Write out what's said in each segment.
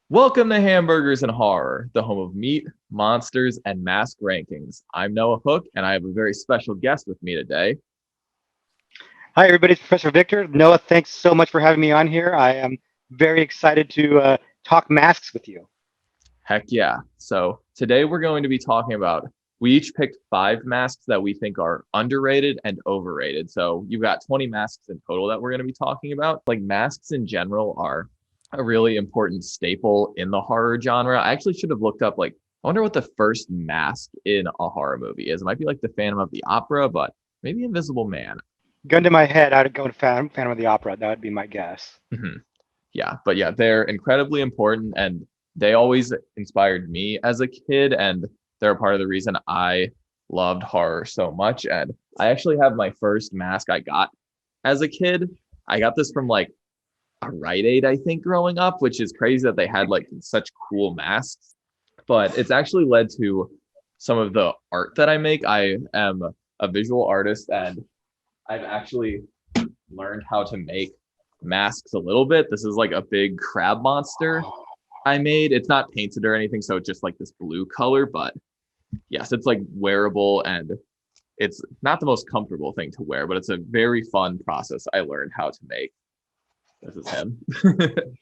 Welcome to Hamburgers and Horror, the home of meat, monsters, and mask rankings. I'm Noah Hook, and I have a very special guest with me today. Hi, everybody. It's Professor Victor. Noah, thanks so much for having me on here. I am very excited to talk masks with you. Heck yeah. So today we're going to be talking about, we each picked 5 masks that we think are underrated and overrated. So you've got 20 masks in total that we're going to be talking about. Like, masks in general are a really important staple in the horror genre. I actually should have looked up, like, I wonder what the first mask in a horror movie is. It might be like the Phantom of the Opera, but maybe Invisible Man. Gun to my head, I'd go to Phantom of the Opera. That would be my guess. Yeah, but yeah, they're incredibly important, and they always inspired me as a kid, and they're a part of the reason I loved horror so much. And I actually have my first mask I got as a kid. I got this from like a Rite Aid, I think, growing up, which is crazy that they had like such cool masks. But it's actually led to some of the art that I make. I am a visual artist, and I've actually learned how to make masks a little bit. This is like a big crab monster I made. It's not painted or anything, so it's just like this blue color, but yes, it's like wearable, and it's not the most comfortable thing to wear, but it's a very fun process I learned how to make. This is him.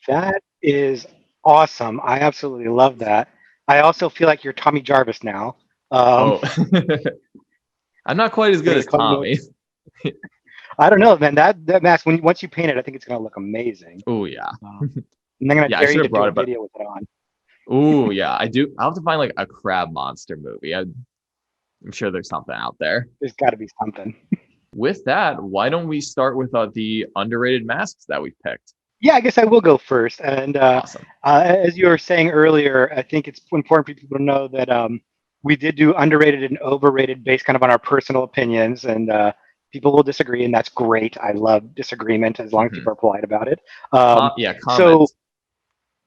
That is awesome. I absolutely love that. I also feel like you're Tommy Jarvis now. Um, Oh, I'm not quite as good as Tommy. I don't know, man. That mask, once you paint it, I think it's going to look amazing. Oh yeah. And I'm going to Yeah, I dare should you have to do brought a it, but video with it on. oh yeah, I do. I'll have to find like a crab monster movie. I'm sure there's something out there. There's got to be something. With that, why don't we start with the underrated masks that we picked? Yeah, I guess I will go first. And Awesome. as you were saying earlier, I think it's important for people to know that we did do underrated and overrated based kind of on our personal opinions, and people will disagree, and that's great. I love disagreement as long as Mhm. people are polite about it. Um, Yeah, so comments.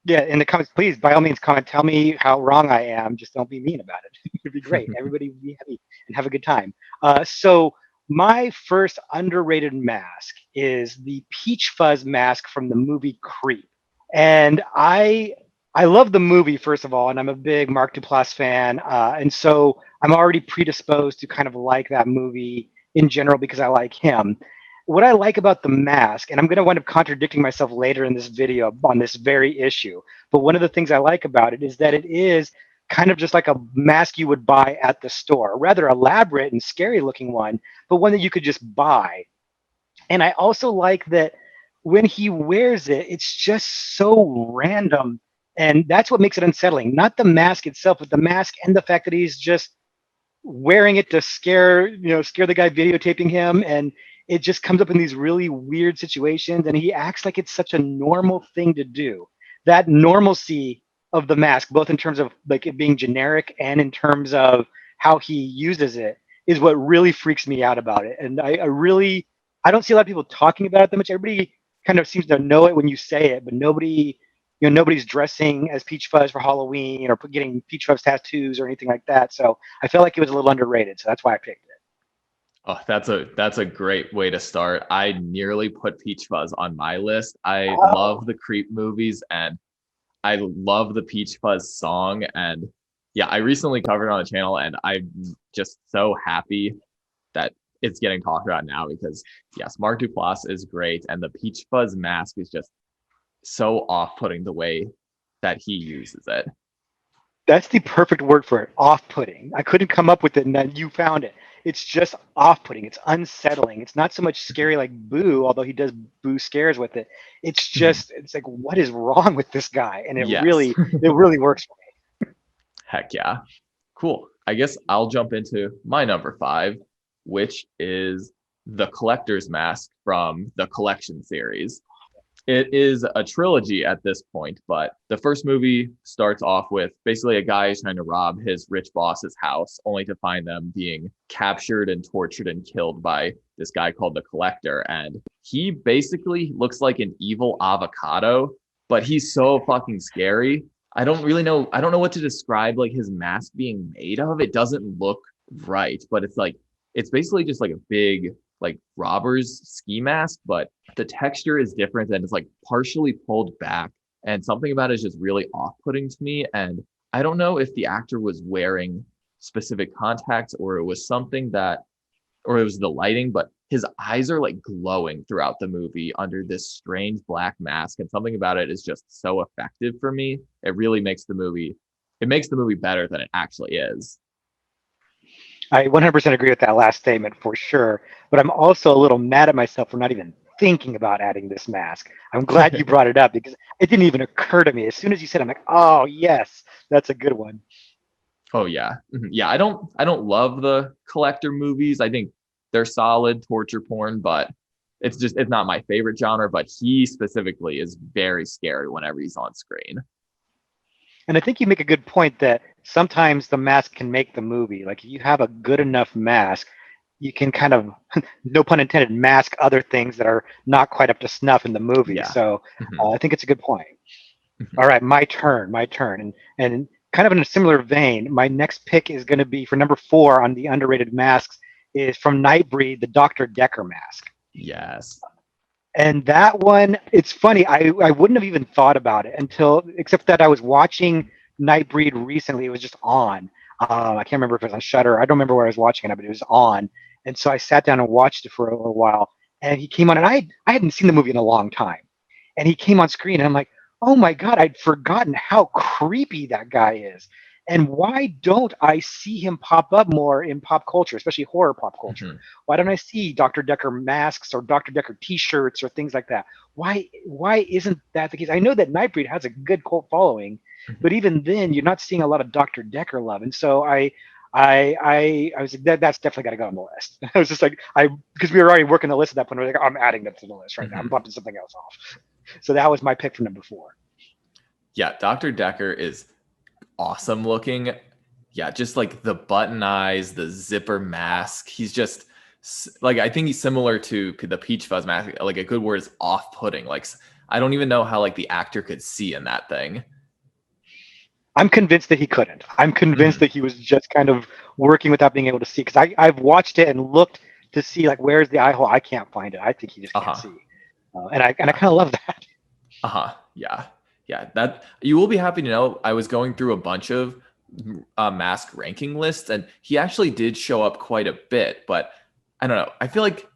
yeah, in the comments, please, by all means, comment. Tell me how wrong I am. Just don't be mean about it. It'd be great. Everybody would be happy and have a good time. So my first underrated mask is the peach fuzz mask from the movie Creep, and I love the movie first of all, and I'm a big Mark Duplass fan, and so I'm already predisposed to kind of like that movie in general because I like him. What I like about the mask, and I'm going to wind up contradicting myself later in this video on this very issue, but one of the things I like about it is that it is kind of just like a mask you would buy at the store, a rather elaborate and scary looking one, but one that you could just buy. And I also like that when he wears it, it's just so random. And that's what makes it unsettling. Not the mask itself, but the mask and the fact that he's just wearing it to scare the guy videotaping him. And it just comes up in these really weird situations. And he acts like it's such a normal thing to do. That normalcy of the mask, both in terms of like it being generic and in terms of how he uses it, is what really freaks me out about it. And I don't see a lot of people talking about it that much. Everybody kind of seems to know it when you say it, but nobody's dressing as Peach Fuzz for Halloween or getting Peach Fuzz tattoos or anything like that. So I felt like it was a little underrated. So that's why I picked it. Oh, that's a great way to start. I nearly put Peach Fuzz on my list. I Oh, love the Creep movies, and I love the Peach Fuzz song. And yeah, I recently covered it on the channel, and I'm just so happy that it's getting talked about now because yes, Mark Duplass is great, and the Peach Fuzz mask is just so off-putting the way that he uses it. that's the perfect word for it. Off-putting. I couldn't come up with it, and then you found it. It's just off-putting. It's unsettling. It's not so much scary like Boo, although he does Boo scares with it. It's like, what is wrong with this guy? And Yes. it really works for Heck yeah. Cool. I guess I'll jump into my number 5, which is the Collector's Mask from the Collection series. It is a trilogy at this point, but the first movie starts off with basically a guy trying to rob his rich boss's house, only to find them being captured and tortured and killed by this guy called the Collector. And he basically looks like an evil avocado, but he's so fucking scary. I don't really know. I don't know what to describe like his mask being made of. It doesn't look right, but it's like it's basically just like a big like robber's ski mask, but the texture is different and it's like partially pulled back. And something about it is just really off-putting to me. And I don't know if the actor was wearing specific contacts or it was something that, or it was the lighting, but his eyes are like glowing throughout the movie under this strange black mask. And something about it is just so effective for me. It really makes it makes the movie better than it actually is. I 100% agree with that last statement for sure. But I'm also a little mad at myself for not even thinking about adding this mask. I'm glad you brought it up because it didn't even occur to me. As soon as you said, it, I'm like, oh yes, that's a good one. Oh yeah. Yeah, I don't love the collector movies. I think they're solid torture porn, but it's not my favorite genre, but he specifically is very scary whenever he's on screen. And I think you make a good point that sometimes the mask can make the movie. Like if you have a good enough mask, you can kind of, no pun intended, mask other things that are not quite up to snuff in the movie. Yeah. So Mhm. I think it's a good point. Mhm. All right, my turn. And kind of in a similar vein, my next pick is going to be for number 4 on the underrated masks is from Nightbreed, the Dr. Decker mask. Yes. And that one, it's funny. I wouldn't have even thought about it until, except that I was watching Nightbreed recently. It was just on. I can't remember if it was on Shutter. I don't remember where I was watching it, but it was on. And so I sat down and watched it for a little while. And he came on, and I hadn't seen the movie in a long time. And he came on screen, and I'm like, oh my god, I'd forgotten how creepy that guy is. And why don't I see him pop up more in pop culture, especially horror pop culture? Mhm. Why don't I see Dr. Decker masks or Dr. Decker T-shirts or things like that? Why isn't that the case? I know that Nightbreed has a good cult following, Mhm. but even then, you're not seeing a lot of Dr. Decker love. And so I was like, that's definitely got to go on the list. I was just like, because we were already working the list at that point. I was like, I'm adding that to the list right now. I'm Mhm. bumping something else off. So that was my pick for number 4. Yeah, Dr. Decker is awesome looking. Yeah, just like the button eyes, the zipper mask. He's just like I think he's similar to the Peach Fuzz mask. Like a good word is off-putting. Like I don't even know how like the actor could see in that thing. I'm convinced that he couldn't. I'm convinced Mhm. that he was just kind of working without being able to see. Because I've watched it and looked to see like where's the eye hole. I can't find it. I think he just can't Uh-huh. see. And I Yeah. kind of love that. Uh-huh. Yeah. Yeah. That you will be happy to know I was going through a bunch of mask ranking lists and he actually did show up quite a bit, but I don't know. I feel like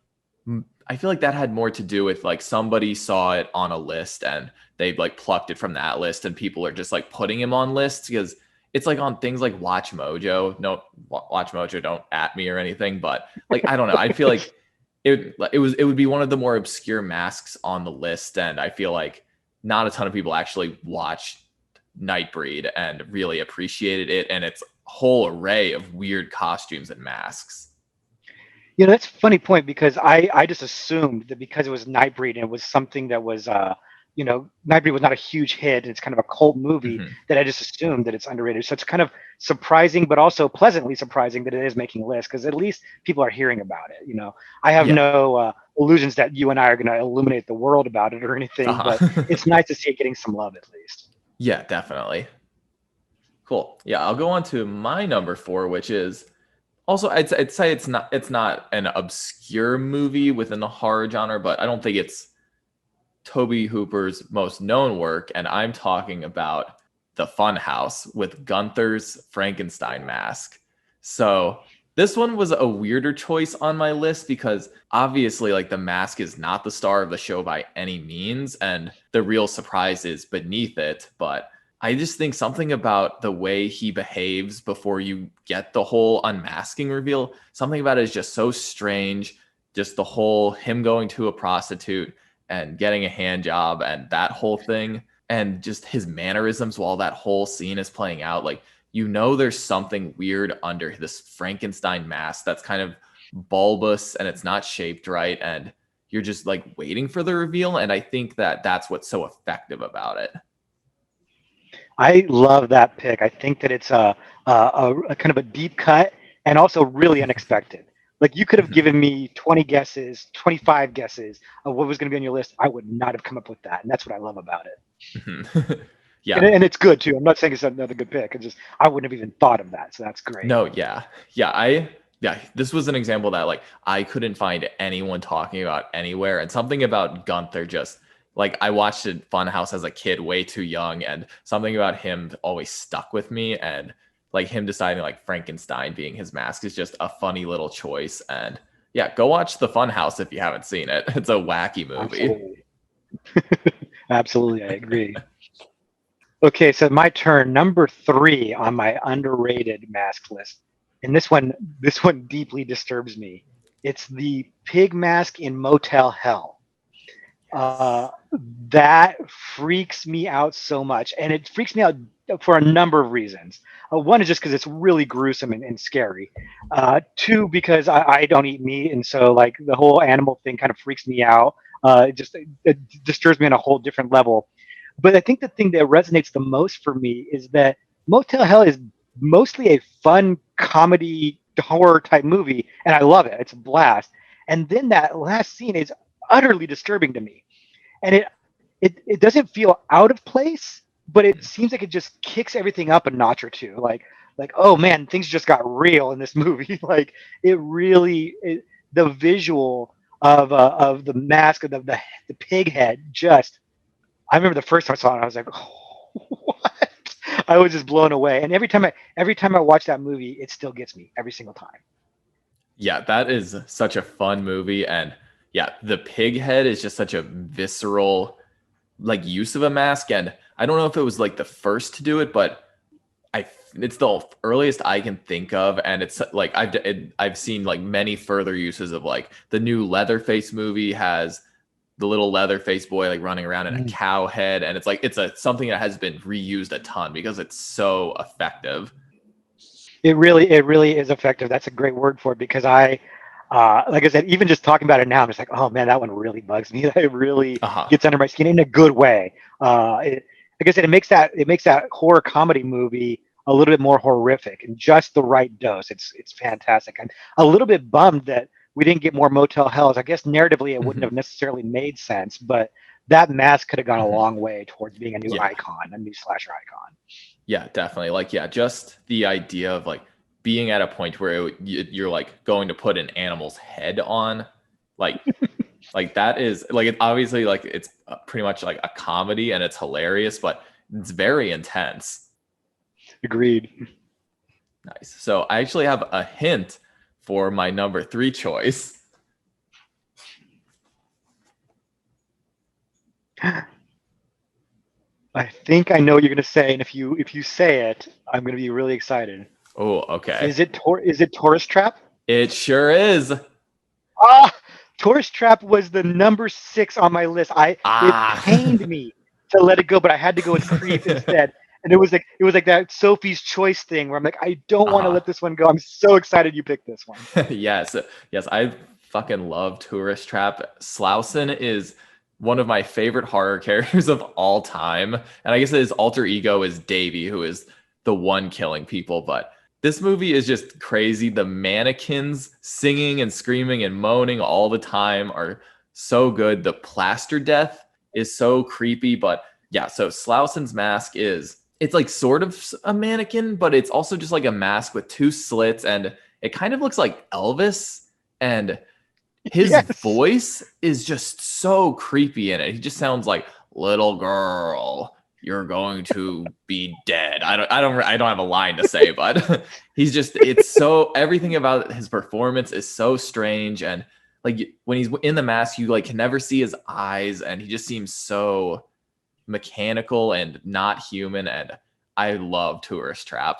that had more to do with like somebody saw it on a list and they like plucked it from that list and people are just like putting him on lists because it's like on things like Watch Mojo. No, Watch Mojo don't at me or anything, but like I don't know. I feel like it would be one of the more obscure masks on the list, and I feel like not a ton of people actually watched Nightbreed and really appreciated it and its whole array of weird costumes and masks. That's a funny point because I just assumed that because it was Nightbreed and it was something that was Nightbreed was not a huge hit and it's kind of a cult movie Mhm. that I just assumed that it's underrated. So it's kind of surprising, but also pleasantly surprising that it is making lists because at least people are hearing about it. I have Yeah. no illusions that you and I are going to illuminate the world about it or anything, but Uh-huh. it's nice to see it getting some love at least. Yeah, definitely. Cool. Yeah, I'll go on to my number 4, which is also I'd say it's not an obscure movie within the horror genre, but I don't think it's Toby Hooper's most known work, and I'm talking about The Funhouse with Gunther's Frankenstein mask. So this one was a weirder choice on my list because obviously like the mask is not the star of the show by any means and the real surprise is beneath it, but I just think something about the way he behaves before you get the whole unmasking reveal, something about it is just so strange. Just the whole him going to a prostitute and getting a hand job and that whole thing and just his mannerisms while that whole scene is playing out, like there's something weird under this Frankenstein mask that's kind of bulbous and it's not shaped right and you're just like waiting for the reveal, and I think that that's what's so effective about it. I love that pick. I think that it's a kind of a deep cut and also really unexpected. Like you could have given me 20 guesses, 25 guesses of what was going to be on your list. I would not have come up with that, and that's what I love about it. And, Yeah. and it's good too. I'm not saying it's another good pick. It's just I wouldn't have even thought of that, so that's great. No, yeah. Yeah, I yeah, this was an example that like I couldn't find anyone talking about anywhere, and something about Gunther just like I watched it Funhouse as a kid, way too young, and something about him always stuck with me, and like him deciding like Frankenstein being his mask is just a funny little choice, and yeah, go watch the Funhouse if you haven't seen it. It's a wacky movie. Absolutely. Absolutely, I agree. Okay, so my turn. Number three on my underrated mask list, and this one deeply disturbs me. It's the pig mask in Motel Hell. Yes. Uh, that freaks me out so much, and it freaks me out for a number of reasons. One is just because it's really gruesome and scary. Two, because I don't eat meat, and so like the whole animal thing kind of freaks me out. It disturbs me on a whole different level. But I think the thing that resonates the most for me is that Motel Hell is mostly a fun comedy horror type movie, and I love it. It's a blast. And then that last scene is utterly disturbing to me, and it doesn't feel out of place, but it seems like it just kicks everything up a notch or two. Like oh man, things just got real in this movie. Like it really the visual of the mask of the pig head just. I remember the first time I saw it, I was like, oh, what? I was just blown away. And every time I watch that movie, it still gets me every single time. Yeah, that is such a fun movie, and yeah, the pig head is just such a visceral like use of a mask, and I don't know if it was like the first to do it, but I it's the earliest I can think of, and it's like I've seen like many further uses of like the new Leatherface movie has the little Leatherface boy like running around in a Mm. cow head, and it's like it's a something that has been reused a ton because it's so effective. It really is effective. That's a great word for it because like I said, even just talking about it now, I'm just like, oh man, that one really bugs me. It really Uh-huh. gets under my skin in a good way. Like I said, it makes that horror comedy movie a little bit more horrific and just the right dose. It's fantastic. I'm a little bit bummed that we didn't get more Motel Hells. I guess narratively it wouldn't Hmm. have necessarily made sense, but that mask could have gone a Hmm. long way towards being a new Yeah. icon, a new slasher icon. Yeah, definitely. Like, yeah, just the idea of like being at a point where you're like going to put an animal's head on, like, like that is like it obviously like it's pretty much like a comedy and it's hilarious, but it's very intense. Agreed. Nice. So I actually have a hint for my number three choice. I think I know what you're gonna say, and if you say it, I'm gonna be really excited. Oh, okay. Is it Tourist Trap? It sure is. Ah, Tourist Trap was the number six on my list. It Ah. pained me to let it go, but I had to go with Creep instead. And it was like that Sophie's Choice thing where I'm like, I don't want to Uh-huh. let this one go. I'm so excited you picked this one. Yes, yes, I fucking love Tourist Trap. Slauson is one of my favorite horror characters of all time, and I guess his alter ego is Davy, who is the one killing people. But this movie is just crazy. The mannequins singing and screaming and moaning all the time are so good. The plaster death is so creepy, but yeah. So Slauson's mask is it's like sort of a mannequin, but it's also just like a mask with two slits and it kind of looks like Elvis, and his Yes. voice is just so creepy in it. He just sounds like little girl, you're going to be dead. I don't have a line to say, but he's just it's so everything about his performance is so strange, and like when he's in the mask you like can never see his eyes and he just seems so mechanical and not human, and I love Tourist Trap.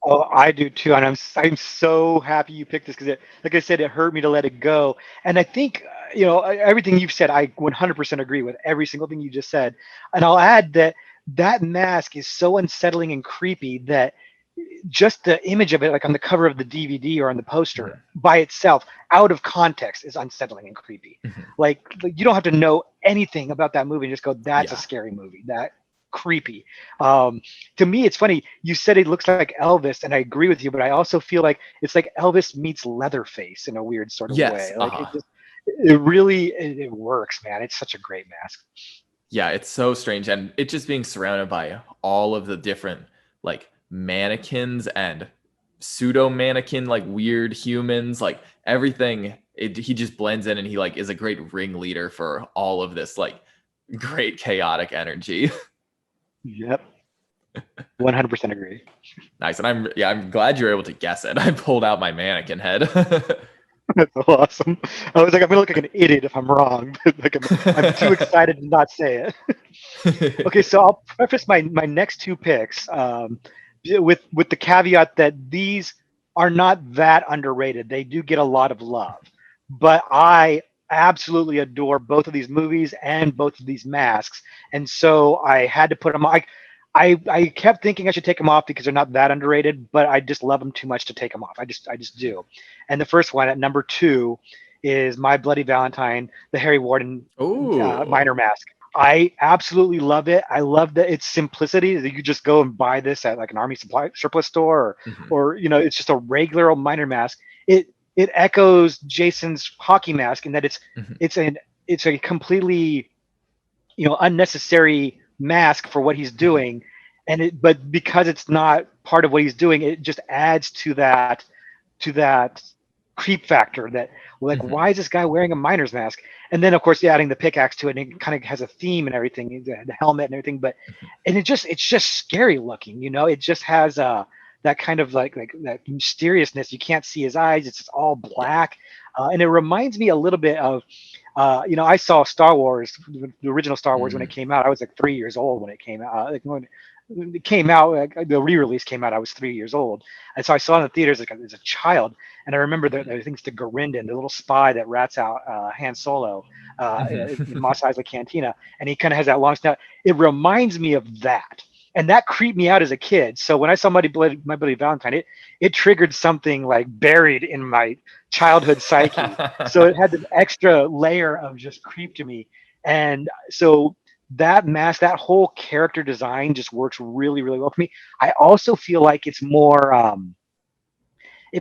Oh, I do too, and I'm so happy you picked this because like I said, it hurt me to let it go. And I think everything you've said, I 100% agree with every single thing you just said. And I'll add that that mask is so unsettling and creepy that just the image of it, like on the cover of the DVD or on the poster Mhm, by itself, out of context, is unsettling and creepy. mhm. Like you don't have to know anything about that movie and just go, "That's a Yeah. scary movie." That creepy. Um, to me, it's funny. You said it looks like Elvis, and I agree with you, but I also feel like it's like Elvis meets Leatherface in a weird sort of Yes. way. Like it really, it works, man. It's such a great mask. Yeah, it's so strange. And it just being surrounded by all of the different like mannequins and pseudo mannequin, like weird humans, like everything. He just blends in, and he like is a great ringleader for all of this like great chaotic energy. Yep. 100% agree. Nice. And I'm glad you're able to guess it. I pulled out my mannequin head. That's awesome. I was like, I'm gonna look like an idiot if I'm wrong. But like I'm too excited to not say it. Okay, so I'll preface my next two picks with the caveat that these are not that underrated. They do get a lot of love, but I absolutely adore both of these movies and both of these masks, and so I had to put them. I kept thinking I should take them off because they're not that underrated, but I just love them too much to take them off. I just do. And the first one at number two is My Bloody Valentine, the Harry Warden Oh. minor mask. I absolutely love it. I love that its simplicity that you just go and buy this at like an army supply surplus store, Mhm. or it's just a regular old miner mask. It echoes Jason's hockey mask in that Mhm. it's a completely unnecessary mask for what he's Mhm. doing, but because it's not part of what he's doing, it just adds to that creep factor that like Mhm. why is this guy wearing a miner's mask, and then of course adding the pickaxe to it, and it kind of has a theme and everything, the helmet and everything, but Mhm. and it's just scary looking, it just has that kind of like that mysteriousness. You can't see his eyes, it's just all Yeah. black, and it reminds me a little bit of I saw Star Wars, the original Star Wars, when it Mm. came out. I was like 3 years old when it came out. Like when it came out, like, the re-release came out, I was 3 years old, and so I saw it in the theaters like as a child. And I remember that I think it's the Garindan, the little spy that rats out Han Solo in Mhm. Mos Eisley Cantina, and he kind of has that long snout. It reminds me of that, and that creeped me out as a kid. So when I saw My Bloody Valentine, it triggered something like buried in my childhood psyche. So it had this extra layer of just creep to me. And so that mask, that whole character design just works really, really well for me. I also feel like it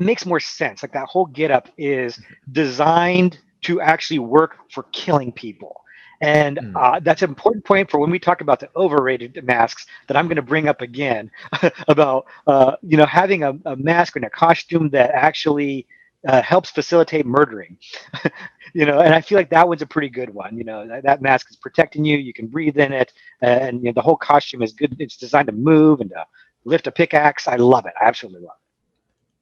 makes more sense. Like that whole getup is designed to actually work for killing people. And Mm. that's an important point for when we talk about the overrated masks that I'm going to bring up again about having a mask and a costume that actually helps facilitate murdering. And I feel like that one's a pretty good one. That mask is protecting you. You can breathe in it, and the whole costume is good. It's designed to move and to lift a pickaxe. I love it. I absolutely love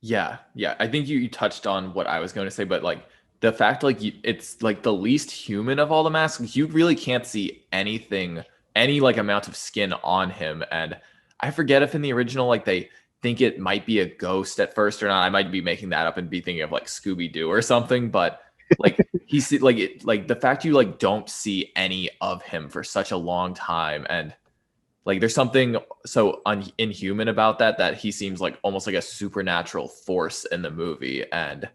Yeah, yeah. I think you touched on what I was going to say, but like the fact like it's like the least human of all the masks. You really can't see anything, any like amount of skin on him. And I forget if in the original like they think it might be a ghost at first or not. I might be making that up and be thinking of like Scooby Doo or something. But like he's like like the fact you like don't see any of him for such a long time, and like there's something so inhuman about that he seems like almost like a supernatural force in the movie, and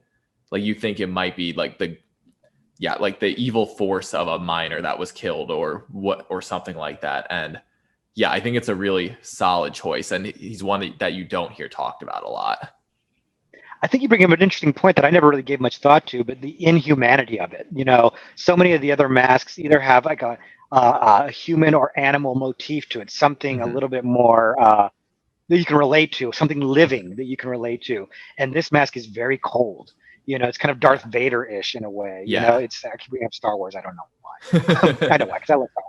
like you think it might be like like the evil force of a miner that was killed or what or something like that. And yeah, I think it's a really solid choice, and he's one that you don't hear talked about a lot. I think you bring up an interesting point that I never really gave much thought to, but the inhumanity of it. So many of the other masks either have like a human or animal motif to it, something a Hmm. little bit more that you can relate to, something living that you can relate to. And this mask is very cold. It's kind of Darth Yeah, Vader-ish in a way. yeah. It's actually we have Star Wars. I don't know why. I know why because I love Star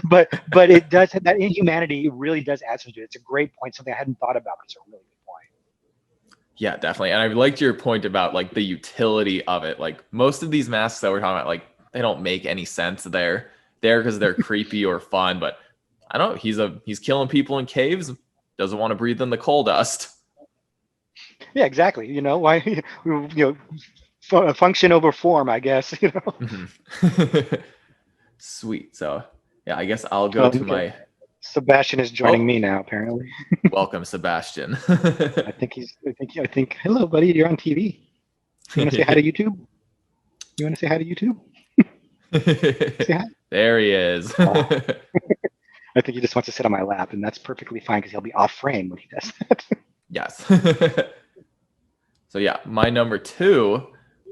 Wars. but it does have that inhumanity. It really does add something to it. It's a great point. Something I hadn't thought about, but it's a really good point. Yeah, definitely. And I liked your point about like the utility of it. Like most of these masks that we're talking about, like they don't make any sense. They're there because they're creepy or fun, but I don't know. He's killing people in caves, doesn't want to breathe in the coal dust. Yeah, exactly. Why function over form, I guess. Mhm. Sweet. So yeah, I guess I'll go to Okay. my Sebastian is joining oh, me now. Apparently, welcome, Sebastian. I think. Hello, buddy. You're on TV. You want to say hi to YouTube? You want to say hi to YouTube? Say hi. There he is. Oh, I think he just wants to sit on my lap, and that's perfectly fine because he'll be off frame when he does that. Yes. So yeah, my number two,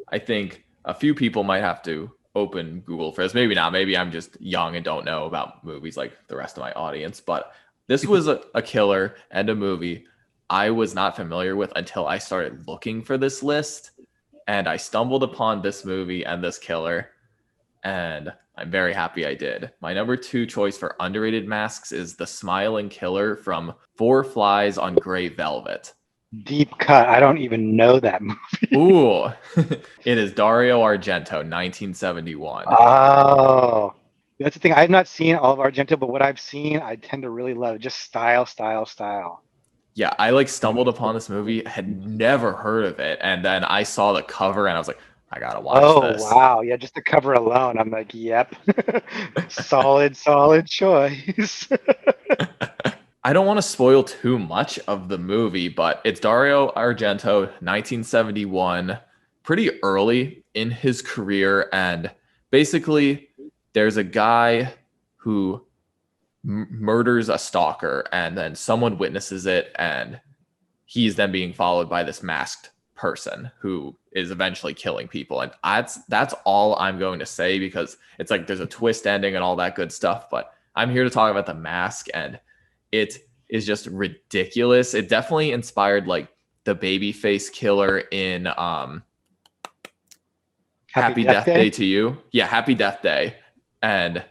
I think a few people might have to open Google for this. Maybe not. Maybe I'm just young and don't know about movies like the rest of my audience. But this was a killer and a movie. I was not familiar with until I started looking for this list. And I stumbled upon this movie and this killer. And I'm very happy I did. My number 2 choice for underrated masks is the smiling killer from Four Flies on Gray Velvet. Deep cut. I don't even know that movie. Ooh, it is Dario Argento, 1971. Oh, that's the thing. I've not seen all of Argento, but what I've seen, I tend to really love it. Just style, style, style. Yeah, I like stumbled upon this movie, had never heard of it, and then I saw the cover and I was like, I gotta watch Oh, this. wow. Yeah, just the cover alone, I'm like, yep. Solid, solid choice. I don't want to spoil too much of the movie, but it's Dario Argento, 1971, pretty early in his career. And basically, there's a guy who murders a stalker, and then someone witnesses it, and he's then being followed by this masked person who is eventually killing people. And that's all I'm going to say, because it's like there's a twist ending and all that good stuff. But I'm here to talk about the mask, and it is just ridiculous. It definitely inspired like the babyface killer in Happy Death Day to You. Yeah, Happy Death Day. And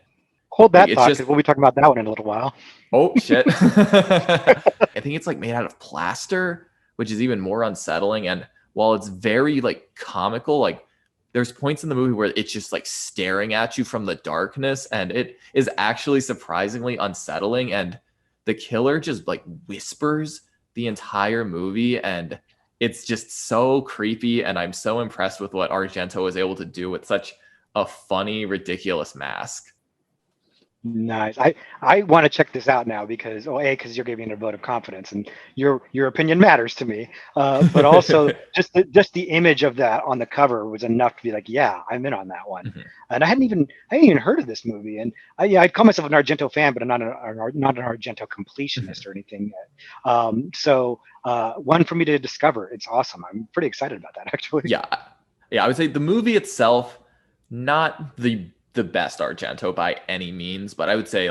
hold that like, thought, because we'll be talking about that one in a little while. Oh shit. I think it's like made out of plaster, which is even more unsettling. And while it's very like comical, like there's points in the movie where it's just like staring at you from the darkness, and it is actually surprisingly unsettling. And the killer just like whispers the entire movie, and it's just so creepy. And I'm so impressed with what Argento was able to do with such a funny, ridiculous mask. Nice. I want to check this out now because because you're giving it a vote of confidence and your opinion matters to me. But also just the image of that on the cover was enough to be like, yeah, I'm in on that one. Mhm. And I hadn't even heard of this movie. And I'd call myself an Argento fan, but I'm not an Argento completionist or anything yet. So one for me to discover. It's awesome. I'm pretty excited about that actually. Yeah. I would say the movie itself, not the best Argento by any means, but I'd say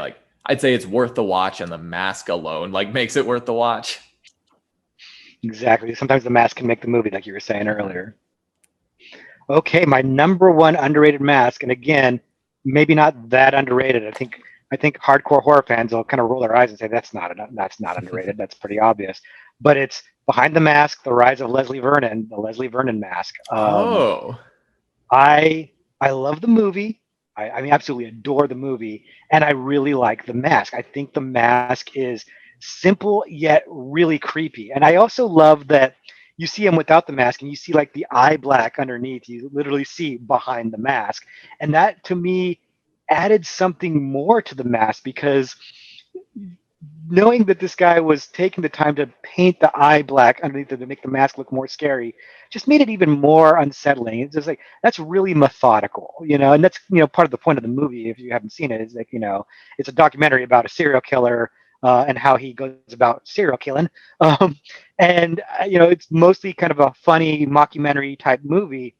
it's worth the watch, and the mask alone like makes it worth the watch. Exactly. Sometimes the mask can make the movie, like you were saying earlier. Okay, my number 1 underrated mask, and again, maybe not that underrated. I think hardcore horror fans will kind of roll their eyes and say that's not underrated. That's pretty obvious. But it's Behind the Mask: The Rise of Leslie Vernon, the Leslie Vernon mask. Oh. I love the movie. I mean, absolutely adore the movie, and I really like the mask. I think the mask is simple yet really creepy, and I also love that you see him without the mask, and you see like the eye black underneath. You literally see behind the mask, and that to me added something more to the mask, because knowing that this guy was taking the time to paint the eye black underneath it to make the mask look more scary just made it even more unsettling. It's just like, that's really methodical, and that's, part of the point of the movie, if you haven't seen it, is like, it's a documentary about a serial killer and how he goes about serial killing. And, it's mostly kind of a funny mockumentary type movie,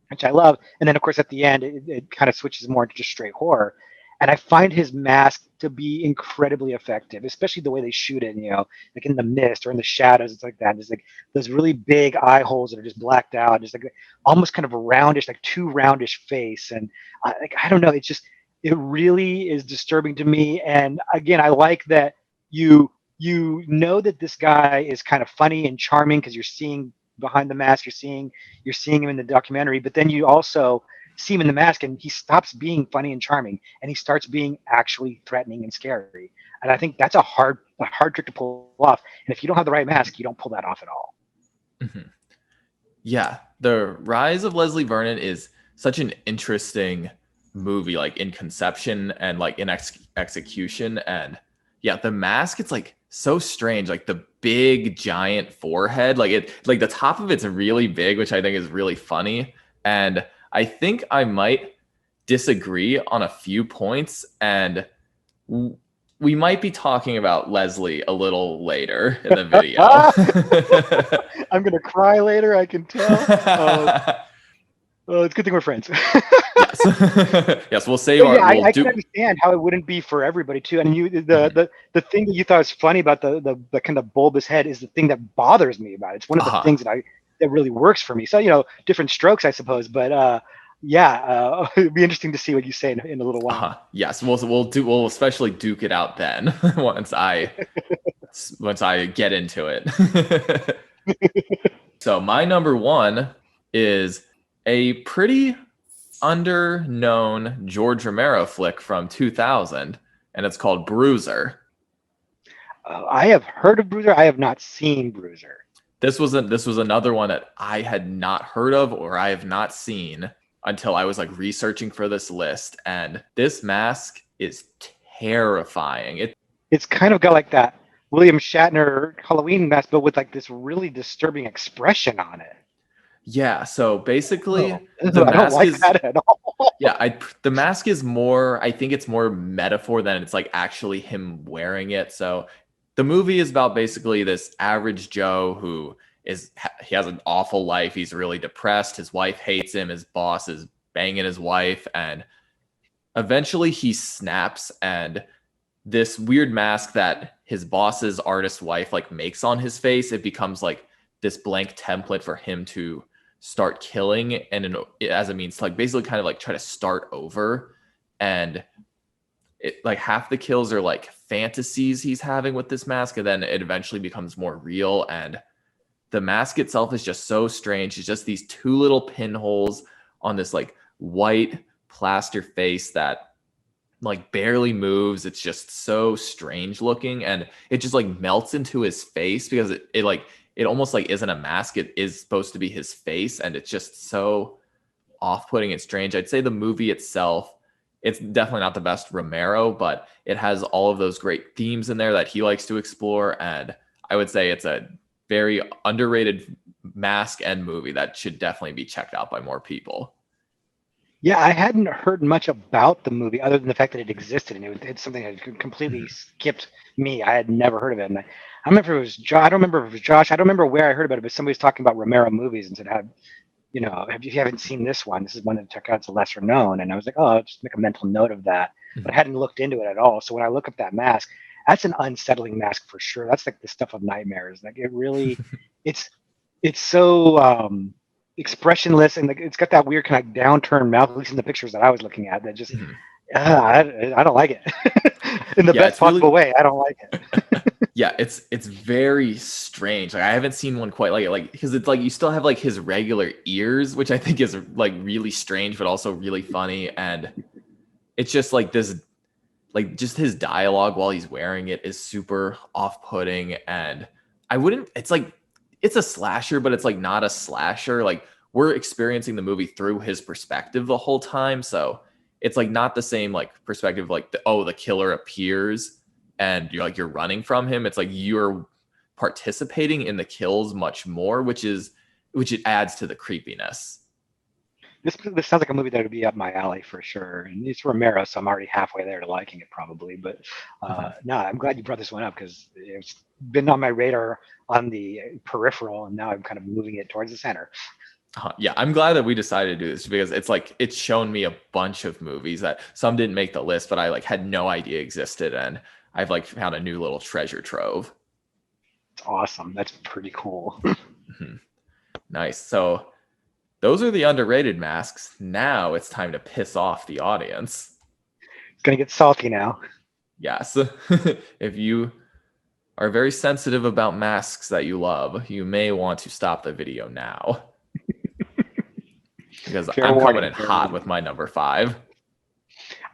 which I love. And then, of course, at the end, it kind of switches more into just straight horror. And I find his mask to be incredibly effective, especially the way they shoot it, like in the mist or in the shadows. It's like that. There's like those really big eye holes that are just blacked out, just like almost kind of a roundish, like too roundish face. And I don't know, it really is disturbing to me. And again, I like that you know that this guy is kind of funny and charming because you're seeing behind the mask, you're seeing him in the documentary, but then you also see him in the mask and he stops being funny and charming and he starts being actually threatening and scary. And I think that's a hard trick to pull off. And if you don't have the right mask, you don't pull that off at all. Mm-hmm. Yeah, The Rise of Leslie Vernon is such an interesting movie, like in conception and like in execution. And yeah, the mask, it's like so strange, like the big giant forehead, like the top of it's really big, which I think is really funny. And I think I might disagree on a few points, and we might be talking about Leslie a little later in the video. I'm gonna cry later, I can tell. Well, it's a good thing we're friends. Yes. Yes, we'll save But our yeah, we'll I can do understand how it wouldn't be for everybody too. And you, Mhm. the thing that you thought was funny about the kind of bulbous head is the thing that bothers me about it. It's one of the Uh-huh. things that really works for me. So different strokes, I suppose. But yeah, it'd be interesting to see what you say in a little while. Uh-huh. Yes, we'll especially duke it out then once I get into it. So my number one is a pretty under known George Romero flick from 2000, and it's called Bruiser. I have heard of Bruiser. I have not seen Bruiser. This was another one that I had not heard of or I have not seen until I was like researching for this list. And this mask is terrifying. It's kind of got like that William Shatner Halloween mask, but with like this really disturbing expression on it. Yeah, so basically Oh, the I don't mask like is that at all. yeah, the mask is more I think it's more metaphor than it's like actually him wearing it. So the movie is about basically this average Joe who he has an awful life. He's really depressed. His wife hates him. His boss is banging his wife and eventually he snaps and this weird mask that his boss's artist wife like makes on his face, it becomes like this blank template for him to start killing as a means to like basically kind of like try to start over. And it like half the kills are like fantasies he's having with this mask, and then it eventually becomes more real. And the mask itself is just so strange. It's just these two little pinholes on this like white plaster face that like barely moves. It's just so strange looking, and it just like melts into his face because it almost like isn't a mask. It is supposed to be his face, and it's just so off-putting and strange. I'd say the movie itself, it's definitely not the best Romero, but it has all of those great themes in there that he likes to explore, and I would say it's a very underrated mask and movie that should definitely be checked out by more people. Yeah, I hadn't heard much about the movie other than the fact that it existed, and it's something that had completely Mhm. skipped me. I had never heard of it, and I remember it was Josh. I don't remember if it was Josh. I don't remember where I heard about it, but somebody was talking about Romero movies and said, if you haven't seen this one, this is one to check out. It's a lesser known." And I was like, "Oh, I'll just make a mental note of that." But I Mhm. hadn't looked into it at all. So when I look up that mask, that's an unsettling mask for sure. That's like the stuff of nightmares. Like it really, it's it's so expressionless, and like, it's got that weird kind of downturned mouth. At least in the pictures that I was looking at, that just Mhm. I don't like it in the Yeah, best it's really possible way. I don't like it. yeah, it's very strange. Like I haven't seen one quite like it, like because it's like you still have like his regular ears, which I think is like really strange, but also really funny. And it's just like this, like just his dialogue while he's wearing it is super off-putting. And I wouldn't. It's like it's a slasher, but it's like not a slasher. Like we're experiencing the movie through his perspective the whole time, so it's like not the same like perspective. Like the killer appears and you're running from him. It's like you're participating in the kills much more, which it adds to the creepiness. This sounds like a movie that would be up my alley for sure. And it's Romero, so I'm already halfway there to liking it probably. But Mhm. no, I'm glad you brought this one up because it's been on my radar on the peripheral, and now I'm kind of moving it towards the center. Yeah, I'm glad that we decided to do this because it's like it's shown me a bunch of movies that some didn't make the list, but I like had no idea existed, and I've like found a new little treasure trove. It's awesome. That's pretty cool. Mhm. Nice. So those are the underrated masks. Now it's time to piss off the audience. It's gonna get salty now. Yes. If you are very sensitive about masks that you love, you may want to stop the video now because Fair I'm coming warning. in Fair hot warning. with my number five.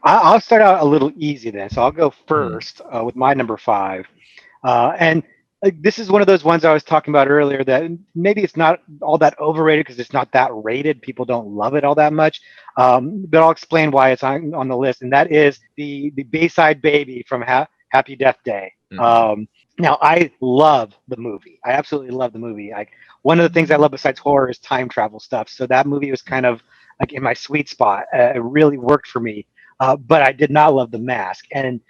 I'll start out a little easy then. So I'll go Mhm. first with my number five. And this is one of those ones I was talking about earlier that maybe it's not all that overrated because it's not that rated. People don't love it all that much. But I'll explain why it's on the list. And that is the Bayside Baby from Happy Death Day. Mhm. Now, I love the movie. I absolutely love the movie. Like one of the things I love besides horror is time travel stuff. So that movie was kind of like in my sweet spot. It really worked for me. But I did not love the mask. And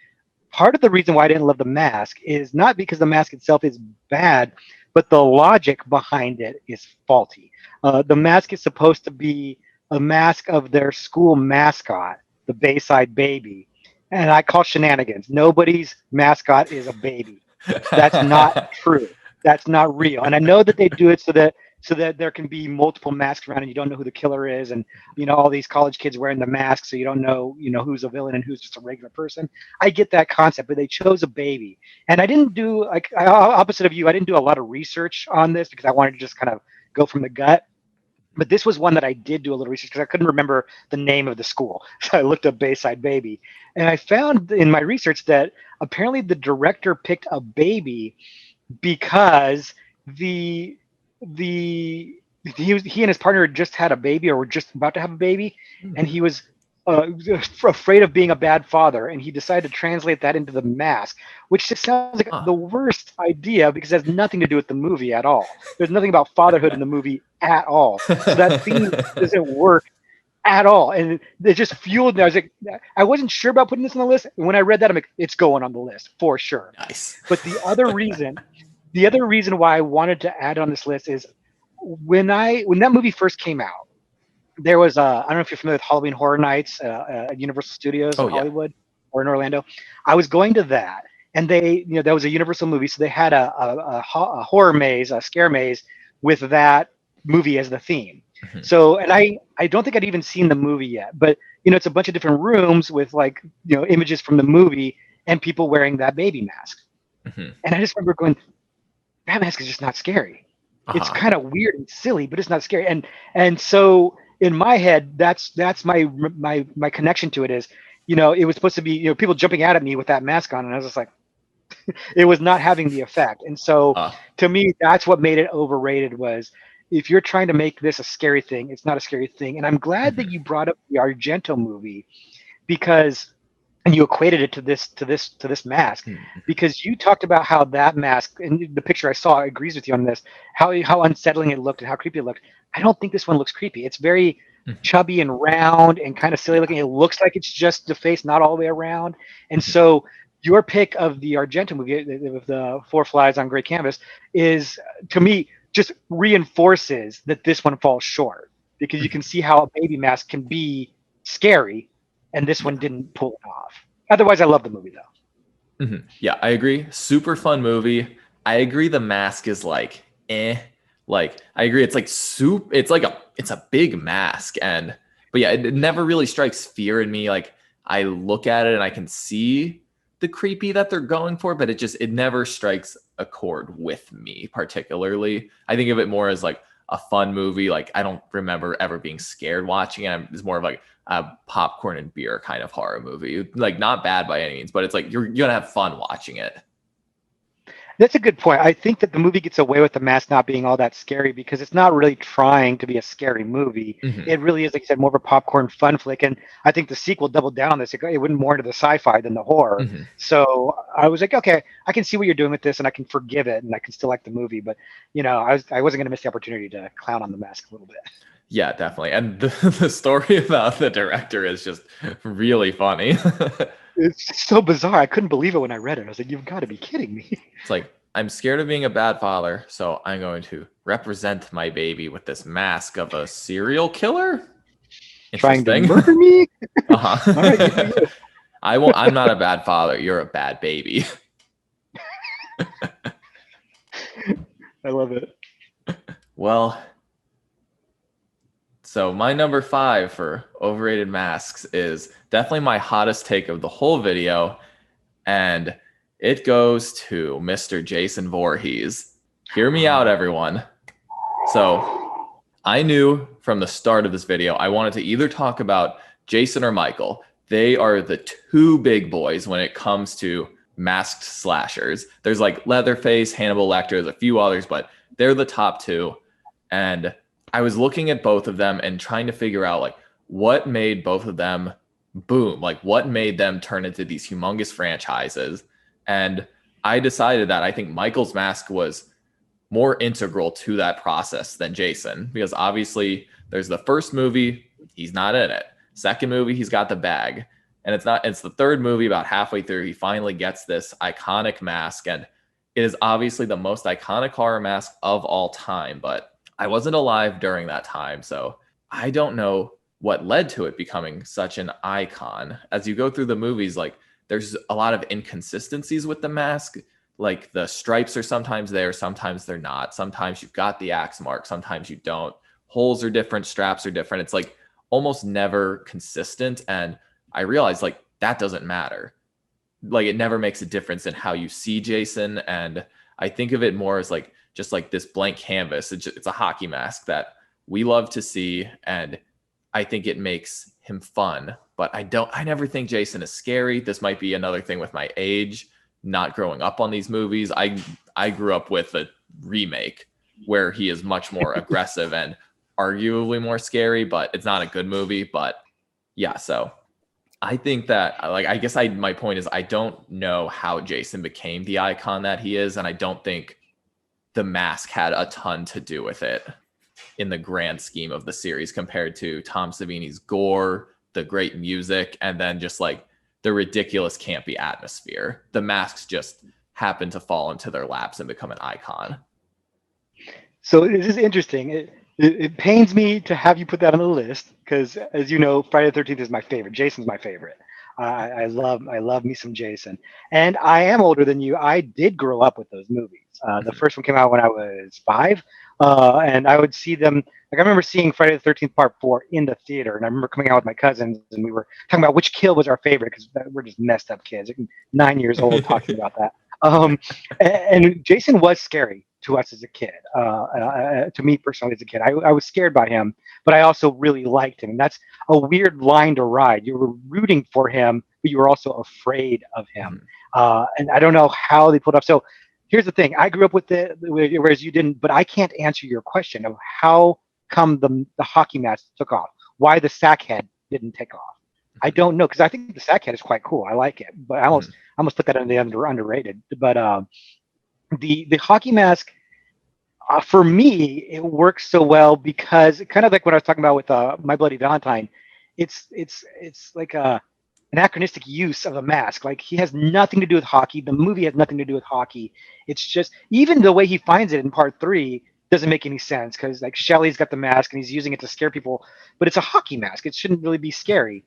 part of the reason why I didn't love the mask is not because the mask itself is bad, but the logic behind it is faulty. The mask is supposed to be a mask of their school mascot, the Bayside Baby. And I call shenanigans. Nobody's mascot is a baby. That's not true. That's not real. And I know that they do it so that there can be multiple masks around and you don't know who the killer is, and all these college kids wearing the masks, so you don't know who's a villain and who's just a regular person. I get that concept, but they chose a baby. And I didn't do, like, opposite of you, I didn't do a lot of research on this because I wanted to just kind of go from the gut. But this was one that I did do a little research because I couldn't remember the name of the school. So I looked up Bayside Baby. And I found in my research that apparently the director picked a baby because the he and his partner had just had a baby or were just about to have a baby, and he was uh, afraid of being a bad father, and he decided to translate that into the mask, which just sounds like Huh. the worst idea because it has nothing to do with the movie at all. There's nothing about fatherhood in the movie at all, so that theme doesn't work at all, and it just fueled me. I was like, I wasn't sure about putting this on the list. When I read that, I'm like, it's going on the list for sure. Nice. But the other reason why I wanted to add on this list is when that movie first came out, there was I don't know if you're familiar with Halloween Horror Nights at Universal Studios in Oh yeah. Hollywood or in Orlando. I was going to that, and that was a Universal movie, so they had a horror maze, a scare maze, with that movie as the theme. Mhm. So, and I don't think I'd even seen the movie yet, but it's a bunch of different rooms with, like, images from the movie and people wearing that baby mask. Mhm. And I just remember going, that mask is just not scary. It's Uh-huh. kind of weird and silly, but it's not scary. And so in my head, that's my connection to it is, it was supposed to be, people jumping out at me with that mask on, and I was just like, it was not having the effect. And so Uh, to me, that's what made it overrated. Was, if you're trying to make this a scary thing, it's not a scary thing. And I'm glad that mhm. you brought up the Argento movie, because and you equated it to this mask, Mhm. because you talked about how that mask, and the picture I saw agrees with you on this, how unsettling it looked and how creepy it looked. I don't think this one looks creepy. It's very Mhm. chubby and round and kind of silly Yeah. looking. It looks like it's just the face, not all the way around. And Mhm. so your pick of the Argento movie with the four flies on gray canvas is, to me, just reinforces that this one falls short, because you can Mhm. see how a baby mask can be scary, and this one Yeah. didn't pull it off. Otherwise, I love the movie though. Yeah, I agree. Super fun movie. I agree the mask is like Like I agree it's like soup it's a big mask, and but yeah, it never really strikes fear in me. Like I look at it and I can see the creepy that they're going for, but it never strikes a chord with me particularly. I think of it more as like a fun movie. Like I don't remember ever being scared watching it. It's more of like a popcorn and beer kind of horror movie. Like not bad by any means, but it's like you're gonna have fun watching it. That's a good point. I think that the movie gets away with the mask not being all that scary because it's not really trying to be a scary movie. Hmm. It really is, like you said, more of a popcorn fun flick. And I think the sequel doubled down on this. It went more into the sci-fi than the horror. Hmm. So I was like, okay, I can see what you're doing with this, and I can forgive it, and I can still like the movie. But I wasn't going to miss the opportunity to clown on the mask a little bit. Yeah, definitely. And the story about the director is just really funny. It's just so bizarre. I couldn't believe it when I read it. I was like, you've got to be kidding me. It's like, I'm scared of being a bad father, so I'm going to represent my baby with this mask of a serial killer. Trying to Interesting. murder me? All right, good for Uh-huh. you. I'm not a bad father. You're a bad baby. I love it. Well, so my number 5 for overrated masks is definitely my hottest take of the whole video, and it goes to Mr. Jason Voorhees. Hear me out, everyone. So I knew from the start of this video I wanted to either talk about Jason or Michael. They are the two big boys when it comes to masked slashers. There's like Leatherface, Hannibal Lecter, there's a few others, but they're the top two. And I was looking at both of them and trying to figure out like what made both of them boom, like what made them turn into these humongous franchises. And I decided that I think Michael's mask was more integral to that process than Jason, because obviously there's the first movie, he's not in it. Second movie, he's got the bag. And it's the third movie, about halfway through, he finally gets this iconic mask. And it is obviously the most iconic horror mask of all time. But I wasn't alive during that time. So I don't know what led to it becoming such an icon. As you go through the movies, like there's a lot of inconsistencies with the mask. Like the stripes are sometimes there, sometimes they're not. Sometimes you've got the axe mark, sometimes you don't. Holes are different, straps are different. It's like almost never consistent. And I realized like that doesn't matter. Like it never makes a difference in how you see Jason. And I think of it more as like just like this blank canvas. It's a hockey mask that we love to see, and I think it makes him fun. But I never think Jason is scary. This might be another thing with my age, not growing up on these movies. I grew up with a remake where he is much more aggressive and arguably more scary, but it's not a good movie. But yeah, so I think that like I guess my point is I don't know how Jason became the icon that he is, and I don't think the mask had a ton to do with it in the grand scheme of the series compared to Tom Savini's gore, the great music, and then just like the ridiculous campy atmosphere. The masks just happen to fall into their laps and become an icon. So this is interesting. It pains me to have you put that on the list because, as you know, Friday the 13th is my favorite. Jason's my favorite. I love me some Jason, and I am older than you. I did grow up with those movies. The first one came out when I was 5, and I would see them. Like I remember seeing Friday the 13th Part 4 in the theater, and I remember coming out with my cousins, and we were talking about which kill was our favorite because we're just messed up kids, like 9 years old, talking about that. And Jason was scary to us as a kid. To me personally, as a kid, I was scared by him, but I also really liked him. And that's a weird line to ride. You were rooting for him, but you were also afraid of him. And I don't know how they pulled up. So here's the thing: I grew up with it, whereas you didn't. But I can't answer your question of how come the hockey mask took off, why the sack head didn't take off. I don't know because I think the sack head is quite cool. I like it, but I almost put that in the underrated. But the hockey mask for me it works so well because kind of like what I was talking about with My Bloody Valentine. It's like a anachronistic use of a mask. Like he has nothing to do with hockey. The movie has nothing to do with hockey. It's just even the way he finds it in Part 3 doesn't make any sense because like Shelley's got the mask and he's using it to scare people, but it's a hockey mask. It shouldn't really be scary,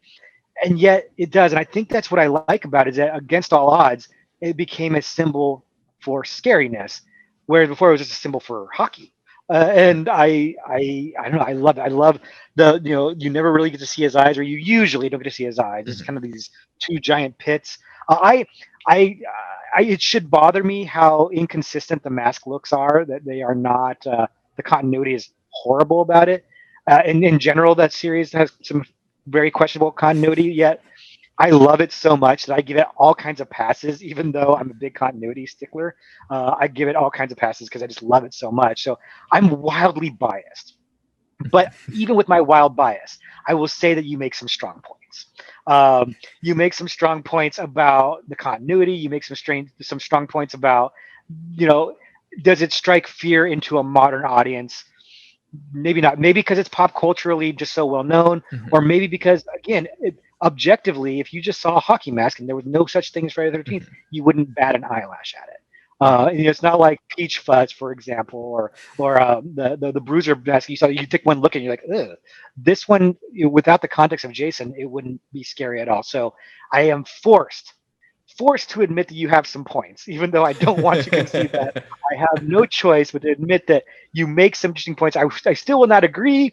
and yet it does. And I think that's what I like about it is that against all odds, it became a symbol for scariness, whereas before it was just a symbol for hockey. And I don't know. I love it. I love you never really get to see his eyes, or you usually don't get to see his eyes. It's kind of these two giant pits. It should bother me how inconsistent the mask looks are. That they are not. The continuity is horrible about it. And in general, that series has some very questionable continuity. Yet I love it so much that I give it all kinds of passes, even though I'm a big continuity stickler. I give it all kinds of passes because I just love it so much. So I'm wildly biased. But even with my wild bias, I will say that you make some strong points. You make some strong points about the continuity. You make some strong points about, does it strike fear into a modern audience? Maybe not. Maybe because it's pop culturally just so well known, or maybe because again, objectively, if you just saw a hockey mask and there was no such thing as Friday the 13th, you wouldn't bat an eyelash at it. It's not like Peach Fuzz, for example, or the Bruiser mask. You take one look and you're like, ugh. This one, without the context of Jason, it wouldn't be scary at all. So I am forced to admit that you have some points, even though I don't want to concede that. I have no choice but to admit that you make some interesting points. I still will not agree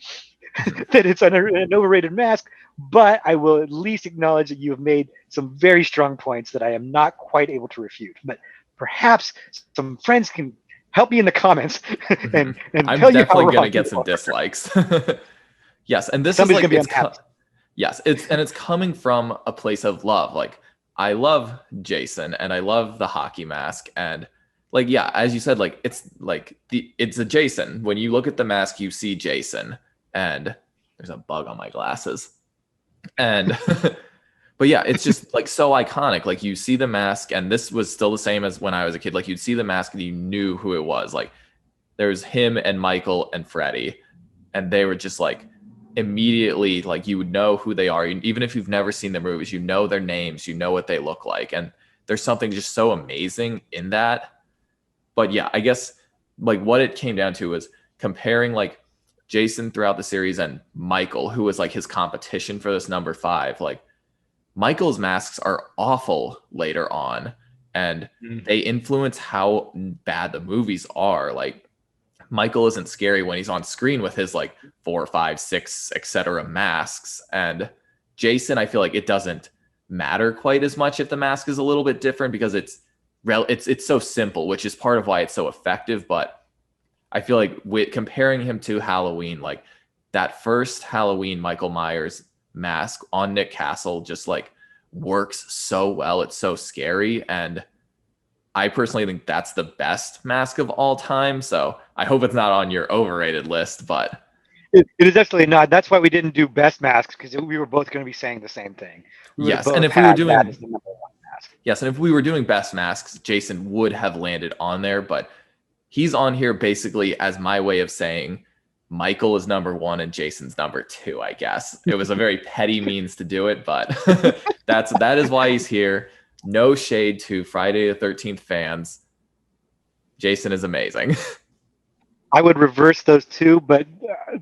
that it's an overrated mask, but I will at least acknowledge that you have made some very strong points that I am not quite able to refute. But perhaps some friends can help me in the comments and I'm tell you how definitely wrong gonna get you some are. dislikes. Yes, and this Somebody's is like gonna be unhappy. yes, it's coming from a place of love. Like I love Jason and I love the hockey mask, and like yeah, as you said, like it's a Jason. When you look at the mask, you see Jason, and there's a bug on my glasses. And but yeah, it's just like so iconic. Like you see the mask, and this was still the same as when I was a kid. Like you'd see the mask and you knew who it was. Like there's him and Michael and Freddie, and they were just like immediately like you would know who they are. Even if you've never seen the movies, you know their names, you know what they look like. And there's something just so amazing in that. But yeah, I guess like what it came down to was comparing like Jason throughout the series and Michael, who was like his competition for this number 5, like Michael's masks are awful later on, and they influence how bad the movies are. Like Michael isn't scary when he's on screen with his like 4, 5, 6, etc. masks, and Jason, I feel like it doesn't matter quite as much if the mask is a little bit different because it's so simple, which is part of why it's so effective. But I feel like with comparing him to Halloween, like that first Halloween Michael Myers mask on Nick Castle just like works so well. It's so scary. And I personally think that's the best mask of all time. So I hope it's not on your overrated list, but it is definitely not. That's why we didn't do best masks, because we were both going to be saying the same thing. Yes, and if we were doing that as the number 1 mask. Yes, and if we were doing best masks, Jason would have landed on there, but he's on here basically as my way of saying Michael is number 1 and Jason's number 2, I guess. It was a very petty means to do it, but that is why he's here. No shade to Friday the 13th fans. Jason is amazing. I would reverse those two, but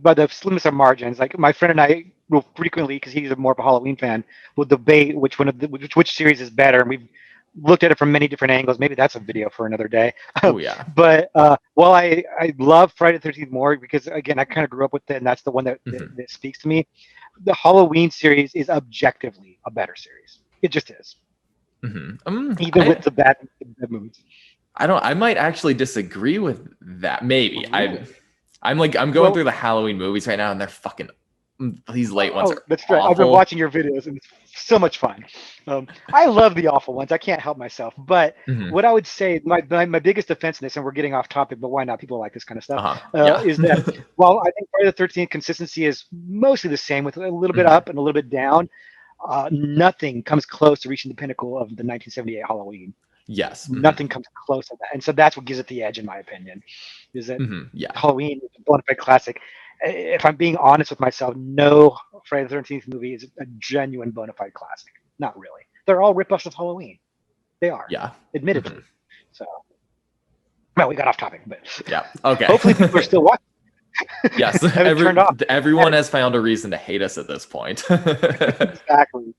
by the slimmest of margins. Like my friend and I will frequently, because he's more of a Halloween fan, will debate which series is better, and we've looked at it from many different angles. Maybe that's a video for another day. Oh yeah. But while I love Friday the 13th more, because again I kind of grew up with it, and that's the one that speaks to me. The Halloween series is objectively a better series. It just is. Even with the bad movies. I might actually disagree with that. Maybe. I'm going through the Halloween movies right now, and they're fucking, these late ones are that's right. awful. I've been watching your videos, and it's so much fun. I love the awful ones. I can't help myself. But what I would say, my biggest defense in this, and we're getting off topic, but why not? People like this kind of stuff. Is that while I think Friday the 13th consistency is mostly the same, with a little bit up and a little bit down, nothing comes close to reaching the pinnacle of the 1978 Halloween. Yes. Nothing comes close to that. And so that's what gives it the edge, in my opinion, is that Halloween is a bona fide classic. If I'm being honest with myself, no Friday the 13th movie is a genuine bona fide classic. Not really. They're all ripoffs of Halloween. They are. Yeah. Admittedly. So, well, we got off topic, but yeah. Okay. Hopefully people are still watching. Yes. Everyone has found a reason to hate us at this point. Exactly.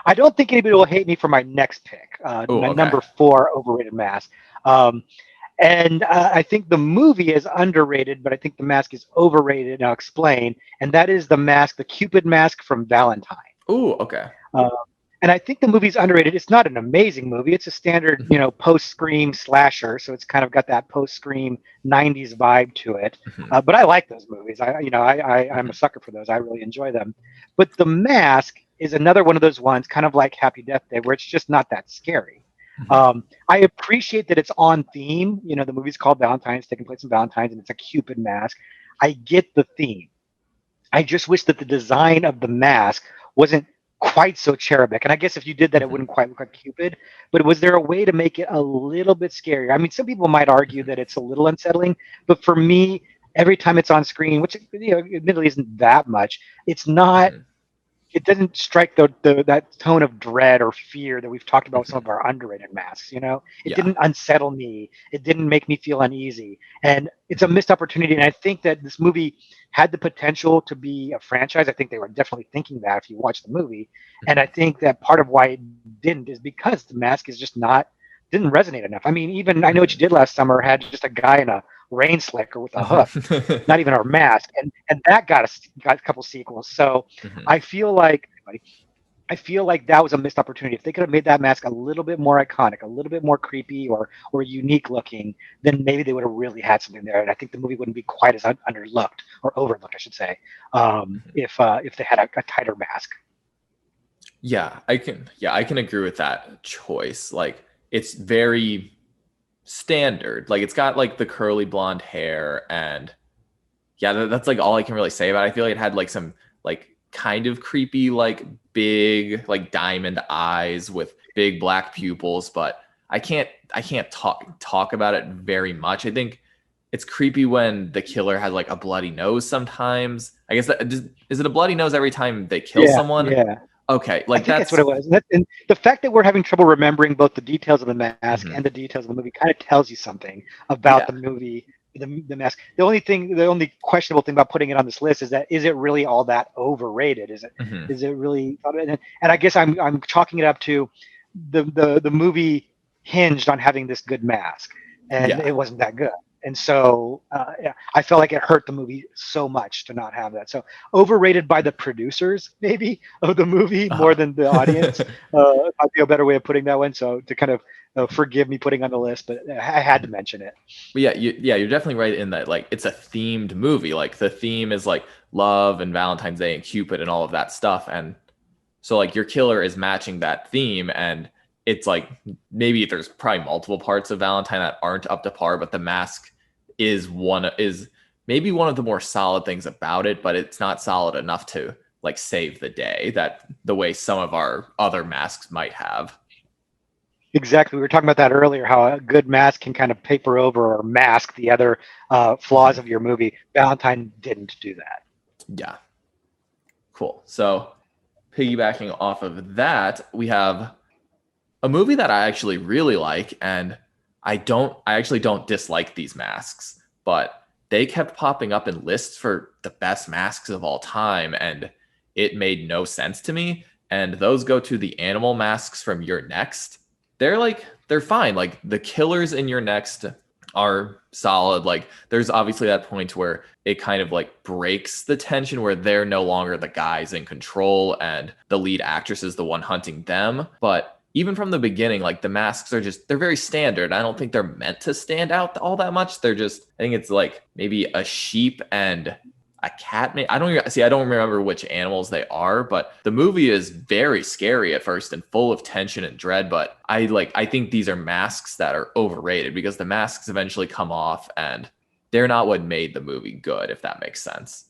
I don't think anybody will hate me for my next pick, number 4 overrated mask. And I think the movie is underrated, but I think the mask is overrated. And I'll explain. And that is the Cupid mask from Valentine. Oh, okay. And I think the movie's underrated. It's not an amazing movie. It's a standard, post-Scream slasher. So it's kind of got that post-Scream 90s vibe to it. But I like those movies. I'm a sucker for those. I really enjoy them. But The Mask is another one of those ones, kind of like Happy Death Day, where it's just not that scary. I appreciate that it's on theme. The movie's called Valentine's, taking place in Valentine's, and it's a Cupid mask. I get the theme. I just wish that the design of the mask wasn't quite so cherubic. And I guess if you did that, it wouldn't quite look like Cupid. But was there a way to make it a little bit scarier? I mean, some people might argue that it's a little unsettling, but for me, every time it's on screen, which admittedly isn't that much, it's not. It doesn't strike that tone of dread or fear that we've talked about with some of our underrated masks. It didn't unsettle me. It didn't make me feel uneasy, and it's a missed opportunity. And I think that this movie had the potential to be a franchise. I think they were definitely thinking that if you watch the movie, and I think that part of why it didn't is because the mask is just didn't resonate enough. I mean, even I Know What You Did Last Summer had just a guy in a rain slicker with a hook, not even our mask, and that got a couple sequels. So I feel like that was a missed opportunity. If they could have made that mask a little bit more iconic, a little bit more creepy or unique looking, then maybe they would have really had something there. And I think the movie wouldn't be quite as underlooked or overlooked, I should say, if they had a tighter mask. Yeah, I can agree with that choice. Like, it's very standard. Like, it's got like the curly blonde hair, and that's like all I can really say about it. I feel like it had like some like kind of creepy, like big, like diamond eyes with big black pupils, but I can't talk about it very much. I think it's creepy when the killer has like a bloody nose sometimes. I guess is it a bloody nose every time they kill someone? Yeah. Okay, like that's what it was. And the fact that we're having trouble remembering both the details of the mask and the details of the movie kind of tells you something about the movie the mask. The only questionable thing about putting it on this list is that is it really all that overrated? Mhm. Is it really? And I guess I'm chalking it up to the movie hinged on having this good mask, and Yeah. it wasn't that good. And so yeah, I felt like it hurt the movie so much to not have that. So overrated by the producers, maybe, of the movie more Uh-huh. than the audience. Might be a better way of putting that one. So to kind of forgive me putting on the list, but I had to mention it. But you're definitely right in that like it's a themed movie. Like the theme is like love and Valentine's Day and Cupid and all of that stuff. And so like your killer is matching that theme, and it's like maybe there's probably multiple parts of Valentine that aren't up to par, but the mask is maybe one of the more solid things about it, but it's not solid enough to like save the day that the way some of our other masks might have. Exactly. We were talking about that earlier, how a good mask can kind of paper over or mask the other flaws Mhm. of your movie. Valentine didn't do that. Yeah, cool. So piggybacking off of that, we have a movie that I actually really like, and I actually don't dislike these masks, but they kept popping up in lists for the best masks of all time, and it made no sense to me. And those go to the animal masks from Your Next. They're fine. Like the killers in Your Next are solid. Like there's obviously that point where it kind of like breaks the tension where they're no longer the guys in control and the lead actress is the one hunting them. But even from the beginning, like the masks are they're very standard. I don't think they're meant to stand out all that much. I think it's like maybe a sheep and a cat. I don't even see. I don't remember which animals they are, but the movie is very scary at first and full of tension and dread. But I think these are masks that are overrated because the masks eventually come off and they're not what made the movie good, if that makes sense.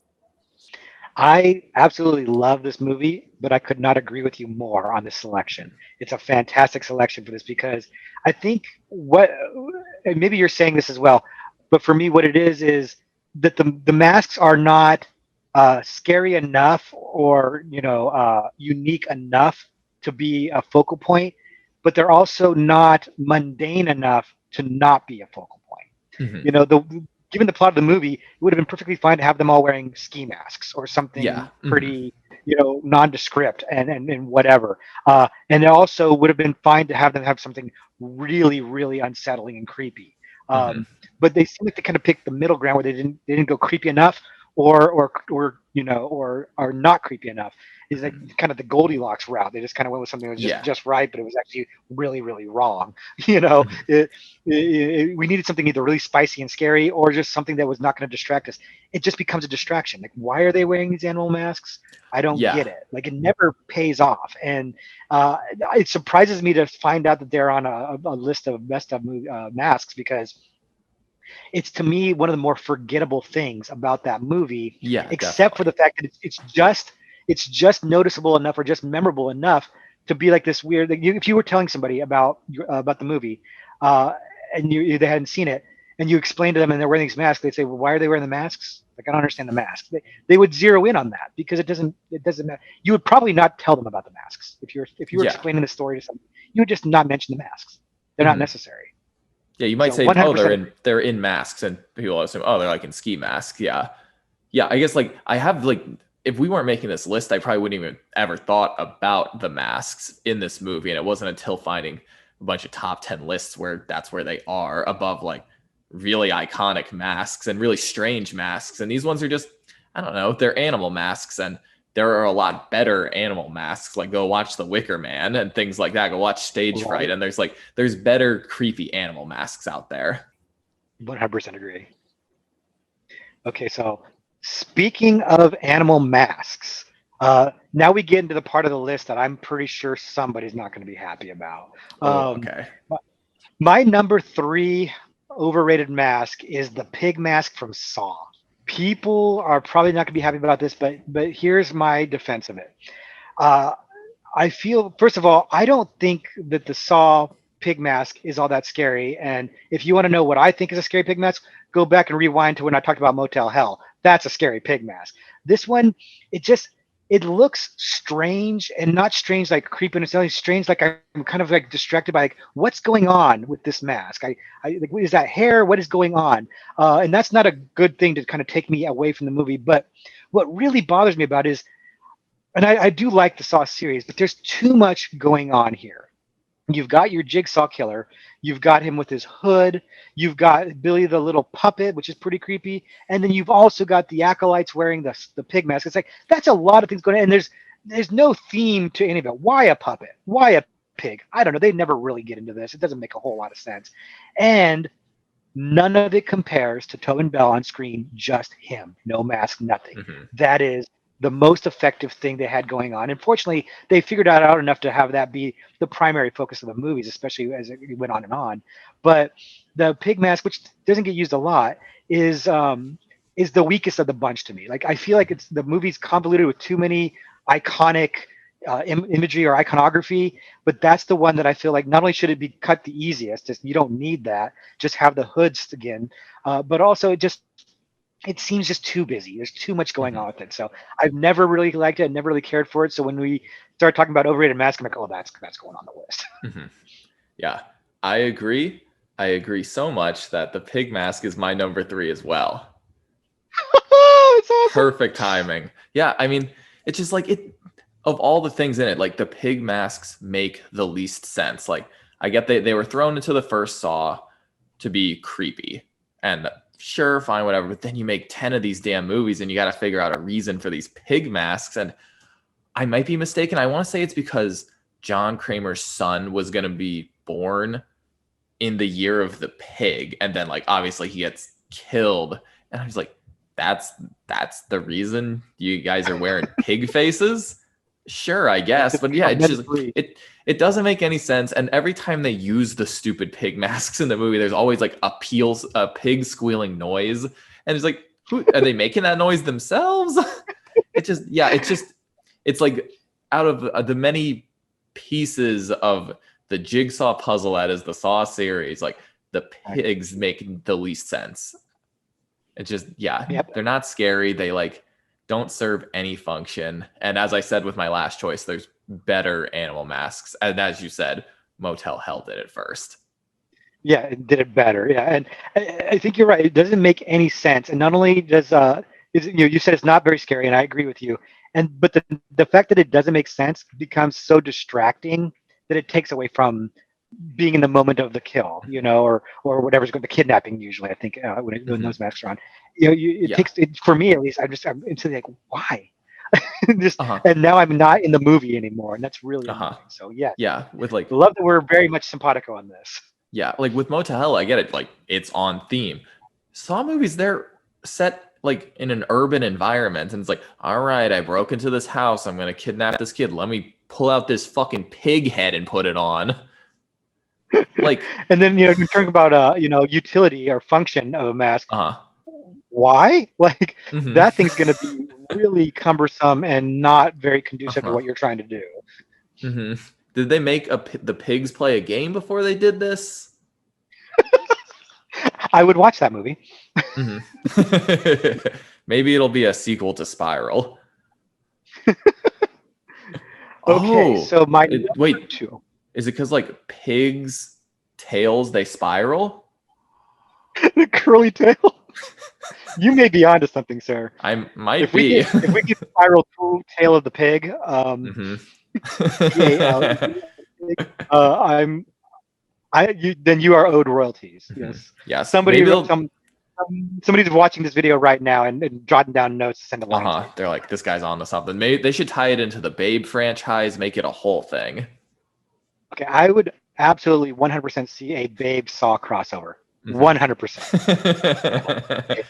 I absolutely love this movie, but I could not agree with you more on this selection. It's a fantastic selection for this because I think and maybe you're saying this as well, but for me, what it is that the masks are not scary enough or unique enough to be a focal point, but they're also not mundane enough to not be a focal point. Hmm. The Given the plot of the movie, it would have been perfectly fine to have them all wearing ski masks or Yeah. something Hmm. pretty, nondescript and whatever. And it also would have been fine to have them have something really, really unsettling and creepy. Hmm. Um, but they seem like they kind of picked the middle ground where they didn't go creepy enough or are not creepy enough. Is like kind of the Goldilocks route. They just kind of went with something that was just Yeah. just right, but it was actually really, really wrong. You know, Hmm. we needed something either really spicy and scary or just something that was not going to distract us. It just becomes a distraction. Like, why are they wearing these animal masks? I don't Yeah. get it. Like, it never pays off. And it surprises me to find out that they're on a list of best of masks because it's to me one of the more forgettable things about that movie, Yeah, except for definitely. the fact that it's just noticeable enough or just memorable enough to be like this weird. Like if you were telling somebody about the movie, uh, and they hadn't seen it, and you explain to them and they're wearing these masks, they'd say, "Well, why are they wearing the masks? Like I don't understand the masks." They would zero in on that because it doesn't matter. You would probably not tell them about the masks if you were Yeah. explaining the story to somebody. You would just not mention the masks. They're not Hmm. necessary. Yeah, you might So say, oh, 100% they're in masks, and people assume, oh, they're like in ski masks. Yeah, yeah. I guess like I have like if we weren't making this list, I probably wouldn't even ever thought about the masks in this movie, and it wasn't until finding a bunch of top 10 lists where that's where they are above like really iconic masks and really strange masks, and these ones are just I don't know, they're animal masks, and there are a lot better animal masks. Like go watch The Wicker Man and things like that. Go watch Stage Fright, right. and there's better creepy animal masks out there. 100% agree. Okay, so speaking of animal masks, now we get into the part of the list that I'm pretty sure somebody's not going to be happy about. Oh, Um, okay. my number three overrated mask is the pig mask from Saw. People are probably not going to be happy about this, but here's my defense of it. Uh, I feel, first of all, I don't think that the Saw pig mask is all that scary. And if you want to know what I think is a scary pig mask, go back and rewind to when I talked about Motel Hell. That's a scary pig mask. This one, it just it looks strange, and not strange like creepy and something strange like I'm kind of like distracted by like what's going on with this mask. I like, what is that hair? What is going on? And that's not a good thing to kind of take me away from the movie. But what really bothers me about it is, and I do like the Saw series, but there's too much going on here. You've got your Jigsaw killer. You've got him with his hood. You've got Billy the little puppet, which is pretty creepy. And then you've also got the acolytes wearing the pig mask. It's like that's a lot of things going on. And there's no theme to any of it. Why a puppet? Why a pig? I don't know. They never really get into this. It doesn't make a whole lot of sense. And none of it compares to Tobin Bell on screen, just him, no mask, nothing. Hmm. That is the most effective thing they had going on. Unfortunately, they figured that out enough to have that be the primary focus of the movies, especially as it went on and on. But the pig mask, which doesn't get used a lot, is the weakest of the bunch to me. Like I feel like it's the movie's convoluted with too many iconic imagery or iconography, but that's the one that I feel like not only should it be cut the easiest, just you don't need that, just have the hoods again, but also it seems just too busy. There's too much going Hmm. on with it. So I've never really liked it. I never really cared for it. So when we start talking about overrated mask, I'm like, oh, that's going on the list. Hmm. Yeah, I agree. I agree so much that the pig mask is my number three as well. Oh, it's awesome. Perfect timing. Yeah, I mean, it's just like it of all the things in it, like the pig masks make the least sense. Like I get they were thrown into the first Saw to be creepy. And sure, fine, whatever. But then you make 10 of these damn movies and you got to figure out a reason for these pig masks. And I might be mistaken. I want to say it's because John Kramer's son was going to be born in the year of the pig. And then, like, obviously he gets killed. And I was like, that's the reason you guys are wearing pig faces? Sure, I guess. But yeah, it's just Tremendously. it doesn't make any sense. And every time they use the stupid pig masks in the movie, there's always like a pig squealing noise. And it's like, who are they making that noise themselves? It just, yeah, it's like out of the many pieces of the jigsaw puzzle that is the Saw series, like the pigs make the least sense. It's just, yeah, Yep. they're not scary. They like don't serve any function. And as I said with my last choice, there's better animal masks. And as you said, Motel Hell did it first. Yeah, it did it better. Yeah, and I think you're right. It doesn't make any sense. And not only does you said it's not very scary, and I agree with you. And but the fact that it doesn't make sense becomes so distracting that it takes away from being in the moment of the kill, or whatever's going the kidnapping. Usually, I think when Hmm. those masks are on, it Yeah. takes it for me at least. I'm instantly like, why? Just Uh-huh. and now I'm not in the movie anymore, and that's really Uh-huh. annoying. So yeah, Yeah. With like, love that we're very much simpatico on this. yeah, like with Motel Hell, I get it. Like it's on theme. Saw movies, they're set like in an urban environment, and it's like, all right, I broke into this house. I'm gonna kidnap this kid. Let me pull out this fucking pig head and put it on. Like, And then you talk about utility or function of a mask. uh-huh. Why? Like Hmm. that thing's going to be really cumbersome and not very conducive to Uh-huh. what you're trying to do. Hmm. Did they make the pigs play a game before they did this? I would watch that movie. Hmm. Maybe it'll be a sequel to Spiral. Okay, Oh, so my wait, number two, is it because like pigs' tails they spiral? the curly tail. You may be onto something, sir. I might If we be. get if we get the spiral tail of the pig, Hmm. PALE, I'm then you are owed royalties. Hmm. Yes. Yes, Somebody maybe they'll. somebody's watching this video right now and jotting down notes to send to Uh-huh. Lionsgate. They're like, this guy's on to something. Maybe they should tie it into the Babe franchise, make it a whole thing. Okay, I would absolutely 100% see a Babe Saw crossover. Hmm. 100%.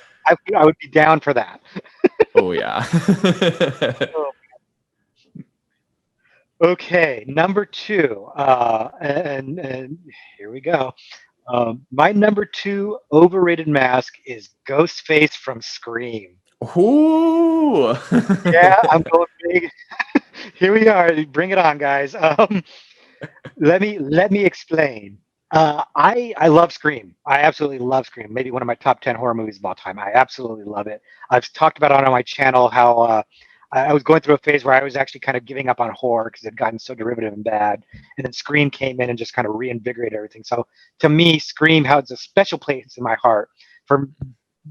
I would be down for that. Oh yeah. Okay, number two, and here we go. My number two overrated mask is Ghostface from Scream. Ooh. Yeah, I'm going big. Here we are. Bring it on, guys. Let me explain. I love Scream. I absolutely love Scream. Maybe one of my top 10 horror movies of all time. I absolutely love it. I've talked about it on my channel how I was going through a phase where I was actually kind of giving up on horror because it had gotten so derivative and bad. And then Scream came in and just kind of reinvigorated everything. So to me, Scream has a special place in my heart for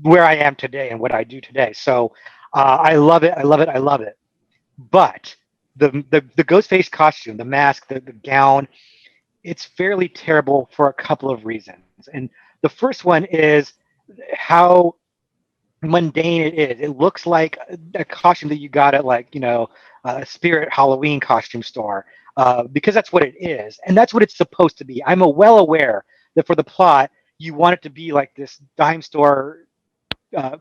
where I am today and what I do today. So I love it. I love it. I love it. But the Ghostface costume, the mask, the gown, it's fairly terrible for a couple of reasons. And the first one is how mundane it is. It looks like a costume that you got at like, a Spirit Halloween costume store, because that's what it is. And that's what it's supposed to be. I'm well aware that for the plot, you want it to be like this dime store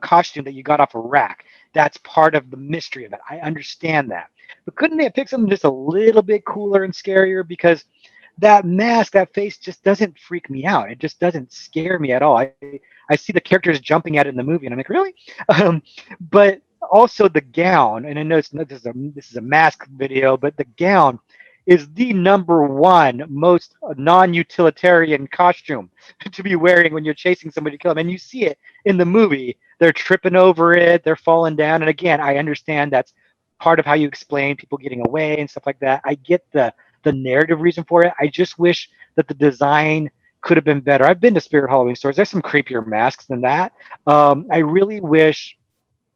costume that you got off a rack. That's part of the mystery of it. I understand that. But couldn't they have picked something just a little bit cooler and scarier? Because that mask, that face just doesn't freak me out. It just doesn't scare me at all. I see the characters jumping at it in the movie, and I'm like, really? But also the gown, and I know this is a mask video, but the gown is the number one most non-utilitarian costume to be wearing when you're chasing somebody to kill them. And you see it in the movie. They're tripping over it, they're falling down. And again, I understand that's part of how you explain people getting away and stuff like that. I get the narrative reason for it. I just wish that the design could have been better. I've been to Spirit Halloween stores. There's some creepier masks than that. I really wish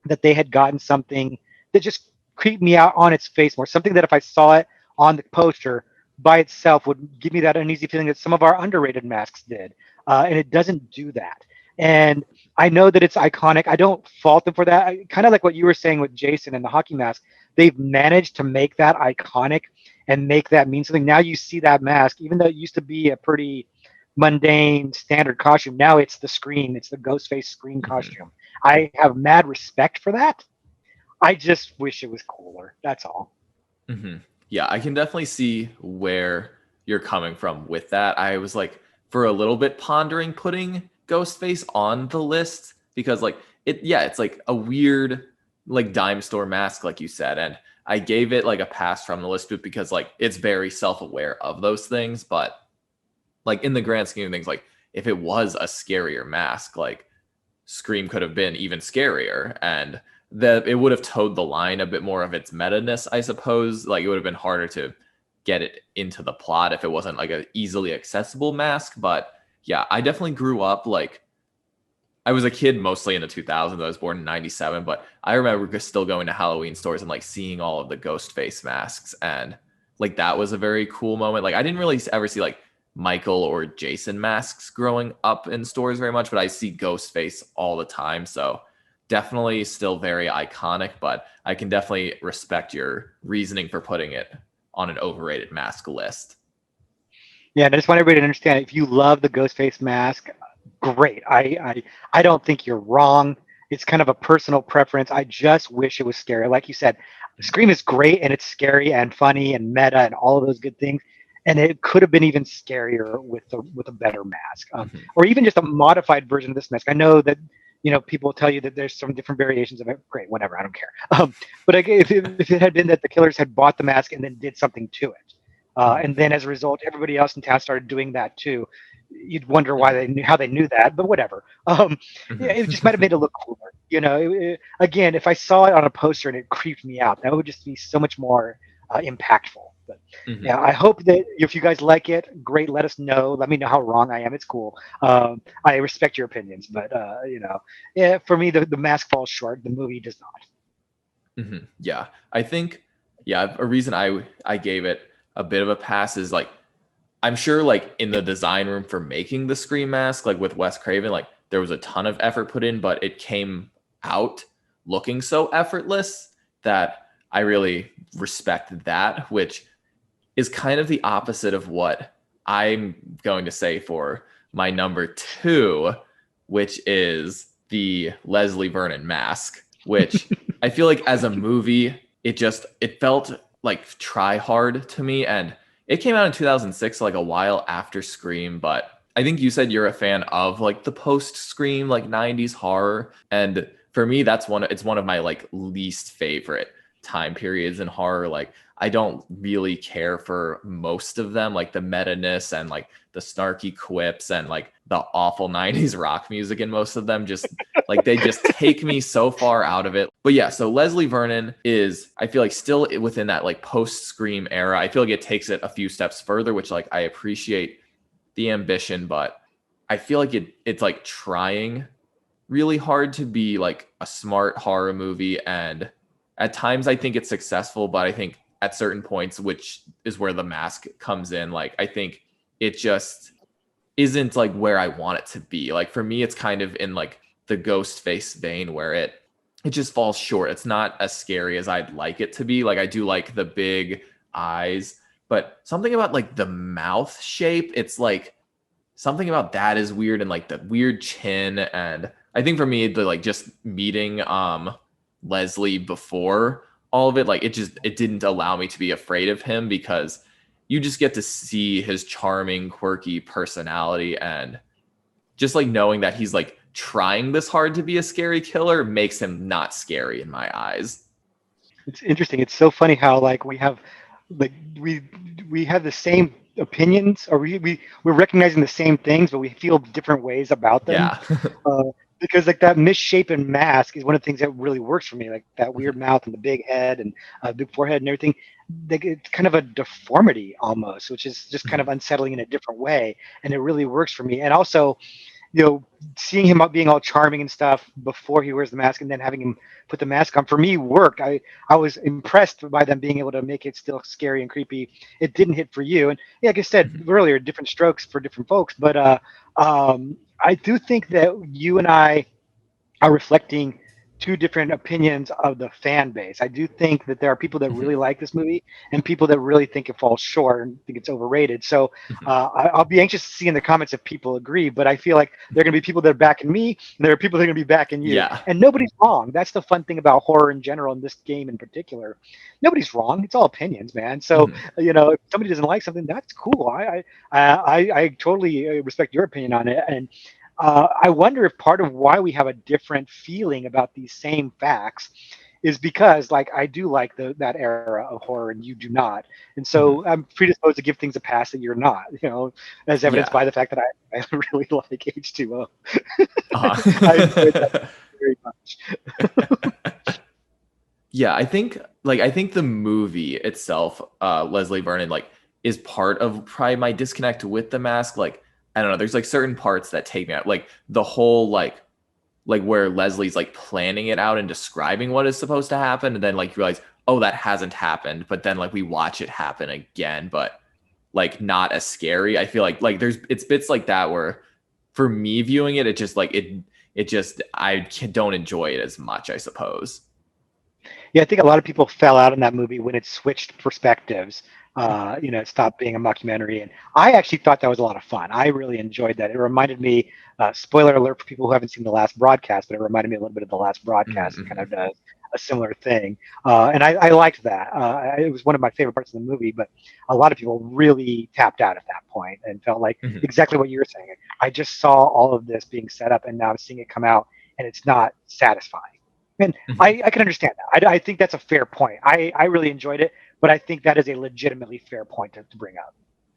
that they had gotten something that just creeped me out on its face more. Something that if I saw it on the poster by itself would give me that uneasy feeling that some of our underrated masks did. And it doesn't do that. And I know that it's iconic. I don't fault them for that. Kind of like what you were saying with Jason and the hockey mask. They've managed to make that iconic and make that mean something. Now you see that mask, even though it used to be a pretty mundane standard costume. Now it's the Scream. It's the Ghostface Scream costume. I have mad respect for that. I just wish it was cooler. That's all. Mm-hmm. Yeah, I can definitely see where you're coming from with that. I was like, for a little bit pondering putting Ghostface on the list because it's like a weird like dime store mask, like you said. And I gave it like a pass from the list because like it's very self-aware of those things. But like in the grand scheme of things, like if it was a scarier mask, like Scream could have been even scarier, and that it would have towed the line a bit more of its meta-ness, I suppose. Like it would have been harder to get it into the plot if it wasn't like an easily accessible mask. But yeah, I definitely grew up like I was a kid mostly in the 2000s. I was born in 97, but I remember still going to Halloween stores and like seeing all of the ghost face masks. And like that was a very cool moment. Like I didn't really ever see like Michael or Jason masks growing up in stores very much, but I see Ghostface all the time. So definitely still very iconic, but I can definitely respect your reasoning for putting it on an overrated mask list. Yeah, and I just want everybody to understand if you love the Ghostface mask, great. I don't think you're wrong. It's kind of a personal preference. I just wish it was scary. Like you said, Scream is great and it's scary and funny and meta and all of those good things. And it could have been even scarier with a better mask, or even just a modified version of this mask. I know that people tell you that there's some different variations of it. Great, whatever, I don't care. But if it had been that the killers had bought the mask and then did something to it, and then as a result, everybody else in town started doing that too. You'd wonder why how they knew that, but whatever. It just might have made it look cooler. Again, if I saw it on a poster and it creeped me out, that would just be so much more impactful. But yeah, I hope that if you guys like it, great. Let us know. Let me know how wrong I am. It's cool. I respect your opinions, but yeah, for me, the mask falls short. The movie does not. Yeah, I think a reason I gave it a bit of a pass is like I'm sure like in the design room for making the Scream mask, like with Wes Craven, like there was a ton of effort put in, but it came out looking so effortless that I really respect that, which is kind of the opposite of what I'm going to say for my number 2, which is the Leslie Vernon mask, which I feel like as a movie, it felt like try hard to me. And it came out in 2006, like a while after Scream, but I think you said you're a fan of like the post-Scream, like 90s horror. And for me, it's one of my like least favorite time periods in horror. Like I don't really care for most of them, like the meta-ness and like the snarky quips and like the awful 90s rock music in most of them. Just like they just take me so far out of it. But yeah, so Leslie Vernon is, I feel like, still within that like post-Scream era. I feel like it takes it a few steps further, which like I appreciate the ambition, but I feel like it's like trying really hard to be like a smart horror movie, and at times I think it's successful, but I think at certain points, which is where The Mask comes in, like I think it just isn't like where I want it to be. Like for me, it's kind of in like the Ghostface vein where it just falls short. It's not as scary as I'd like it to be. Like I do like the big eyes, but something about like the mouth shape, it's like something about that is weird, and like the weird chin. And I think for me, the like just meeting Leslie before all of it, like it didn't allow me to be afraid of him, because you just get to see his charming, quirky personality, and just like knowing that he's like trying this hard to be a scary killer makes him not scary in my eyes. It's interesting. It's so funny how like like we we have the same opinions, or we're recognizing the same things, but we feel different ways about them. Yeah. Uh, because like that misshapen mask is one of the things that really works for me. Like that weird mouth and the big head and big forehead and everything. Like it's kind of a deformity almost, which is just kind of unsettling in a different way, and it really works for me. And also, seeing him up being all charming and stuff before he wears the mask, and then having him put the mask on, for me worked. I was impressed by them being able to make it still scary and creepy. It didn't hit for you, and yeah, like I said earlier, different strokes for different folks. But I do think that you and I are reflecting two different opinions of the fan base. I do think that there are people that really like this movie and people that really think it falls short and think it's overrated. So I'll be anxious to see in the comments if people agree, but I feel like there are going to be people that are backing me and there are people that are going to be backing you. Yeah. And nobody's wrong. That's the fun thing about horror in general, and this game in particular. Nobody's wrong. It's all opinions, man. So, if somebody doesn't like something, that's cool. I totally respect your opinion on it. And I wonder if part of why we have a different feeling about these same facts is because, like, I do like that era of horror and you do not, and so I'm predisposed to give things a pass that you're not. As evidenced by the fact that I really like H2O. I enjoyed that very much. Yeah, I think the movie itself, Leslie Vernon, like is part of probably my disconnect with The Mask. Like I don't know, there's like certain parts that take me out, like the whole like where Leslie's like planning it out and describing what is supposed to happen, and then like you realize, oh, that hasn't happened, but then like we watch it happen again, but like not as scary. I feel like it's bits like that where for me viewing it, it just like it just don't enjoy it as much, I suppose. Yeah, I think a lot of people fell out in that movie when it switched perspectives. It stopped being a mockumentary, and I actually thought that was a lot of fun. I really enjoyed that. It reminded me, spoiler alert for people who haven't seen the last broadcast, but it reminded me a little bit of the last broadcast. It kind of does a similar thing, and I liked that. It was one of my favorite parts of the movie, but a lot of people really tapped out at that point and felt like exactly what you were saying. I just saw all of this being set up, and now I'm seeing it come out, and it's not satisfying. And I can understand that. I think that's a fair point. I really enjoyed it, but I think that is a legitimately fair point to bring up.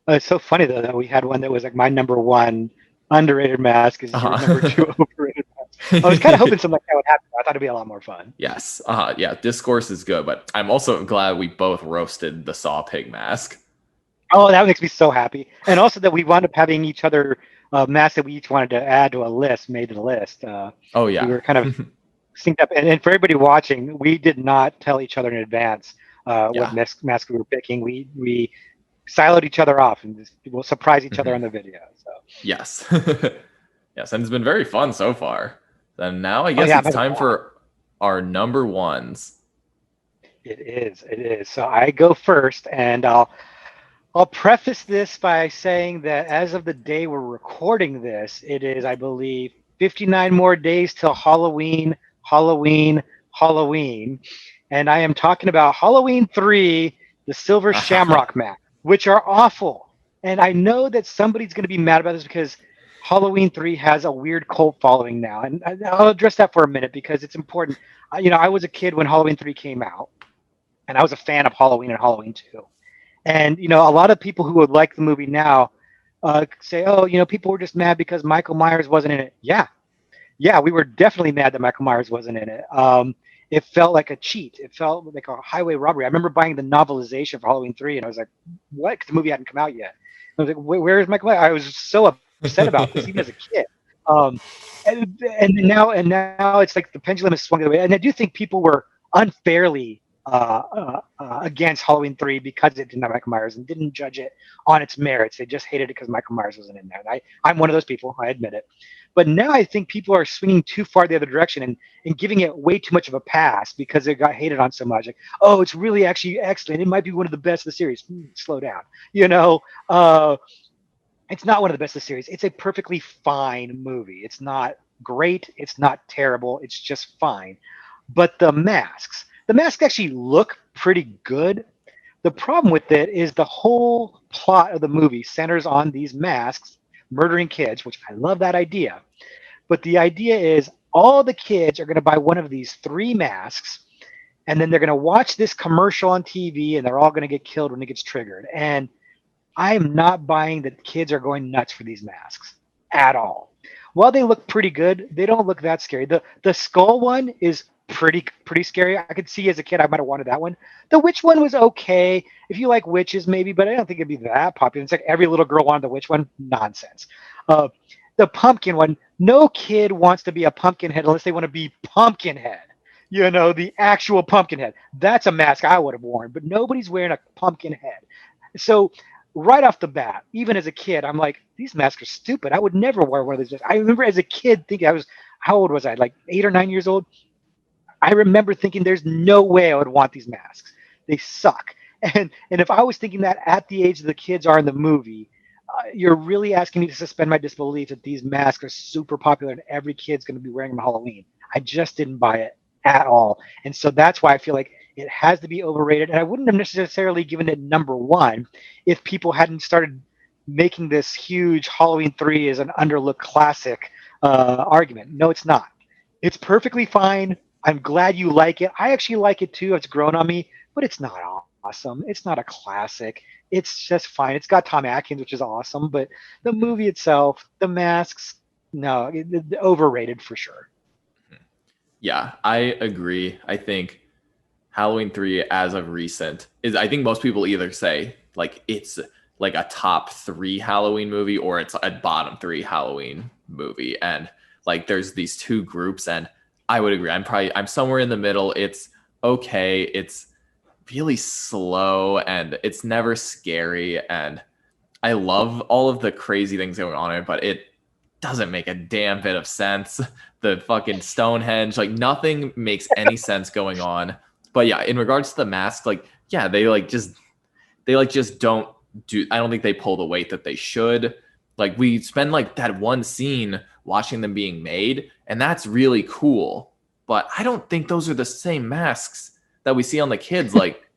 It's so funny, though, that we had one that was like my number one underrated mask is your number two overrated mask. I was kind of hoping something like that would happen. I thought it'd be a lot more fun. Yes. Yeah, discourse is good, but I'm also glad we both roasted the Saw Pig mask. Oh, that makes me so happy. And also that we wound up having each other masks that we each wanted to add to a list, made the list. Oh, yeah. We were kind of synced up. And for everybody watching, we did not tell each other in advance what mask we were picking. We siloed each other off and we'll surprise each other on the video. So yes. Yes, and it's been very fun so far. And now I guess it's time for our number ones. It is. So I go first, and I'll preface this by saying that as of the day we're recording this, it is, I believe, 59 more days till Halloween, and I am talking about Halloween 3, the Silver Shamrock Mask, which are awful. And I know that somebody's going to be mad about this because Halloween 3 has a weird cult following now, and I'll address that for a minute because it's important. I was a kid when Halloween 3 came out, and I was a fan of Halloween and Halloween 2. And a lot of people who would like the movie now say, "Oh, people were just mad because Michael Myers wasn't in it." Yeah, yeah, we were definitely mad that Michael Myers wasn't in it. It felt like a cheat. It felt like a highway robbery. I remember buying the novelization for Halloween 3, and I was like, "What?" Because the movie hadn't come out yet. I was like, "Where is Michael Myers?" I was so upset about this, even as a kid. Um, and now it's like the pendulum has swung the way. And I do think people were unfairly against Halloween 3 because it didn't have Michael Myers and didn't judge it on its merits. They just hated it because Michael Myers wasn't in there. And I'm one of those people. I admit it. But now I think people are swinging too far the other direction and giving it way too much of a pass because it got hated on so much. Like, oh, it's really actually excellent. It might be one of the best of the series. Slow down. It's not one of the best of the series. It's a perfectly fine movie. It's not great. It's not terrible. It's just fine. But the masks actually look pretty good. The problem with it is the whole plot of the movie centers on these masks murdering kids, which I love that idea. But the idea is all the kids are going to buy one of these three masks, and then they're going to watch this commercial on TV, and they're all going to get killed when it gets triggered. And I am not buying that kids are going nuts for these masks at all. While they look pretty good, they don't look that scary. The skull one is pretty scary. I could see as a kid I might have wanted that one. The witch one was okay if you like witches maybe, but I don't think it'd be that popular. It's like every little girl wanted the witch one. Nonsense. Uh, the pumpkin one, no kid wants to be a pumpkin head unless they want to be pumpkin head. The actual pumpkin head. That's a mask I would have worn, but nobody's wearing a pumpkin head. So right off the bat, even as a kid, I'm like, these masks are stupid. I would never wear one of these. I remember as a kid thinking how old was I? Like 8 or 9 years old. I remember thinking there's no way I would want these masks. They suck. And if I was thinking that at the age the kids are in the movie, you're really asking me to suspend my disbelief that these masks are super popular and every kid's going to be wearing them on Halloween. I just didn't buy it at all. And so that's why I feel like it has to be overrated. And I wouldn't have necessarily given it number one if people hadn't started making this huge Halloween 3 as an underlooked classic argument. No, it's not. It's perfectly fine. I'm glad you like it. I actually like it too. It's grown on me, but it's not awesome. It's not a classic. It's just fine. It's got Tom Atkins, which is awesome, but the movie itself, the masks, no, overrated for sure. Yeah, I agree. I think Halloween 3 as of recent is, I think most people either say like it's like a top 3 Halloween movie or it's a bottom 3 Halloween movie. And like there's these two groups, and I would agree. I'm somewhere in the middle. It's okay. It's really slow and it's never scary. And I love all of the crazy things going on in it, but it doesn't make a damn bit of sense. The fucking Stonehenge, like nothing makes any sense going on. But yeah, in regards to the mask, like, yeah, they just don't do, I don't think they pull the weight that they should. Like we spend like that one scene watching them being made, and that's really cool. But I don't think those are the same masks that we see on the kids. Like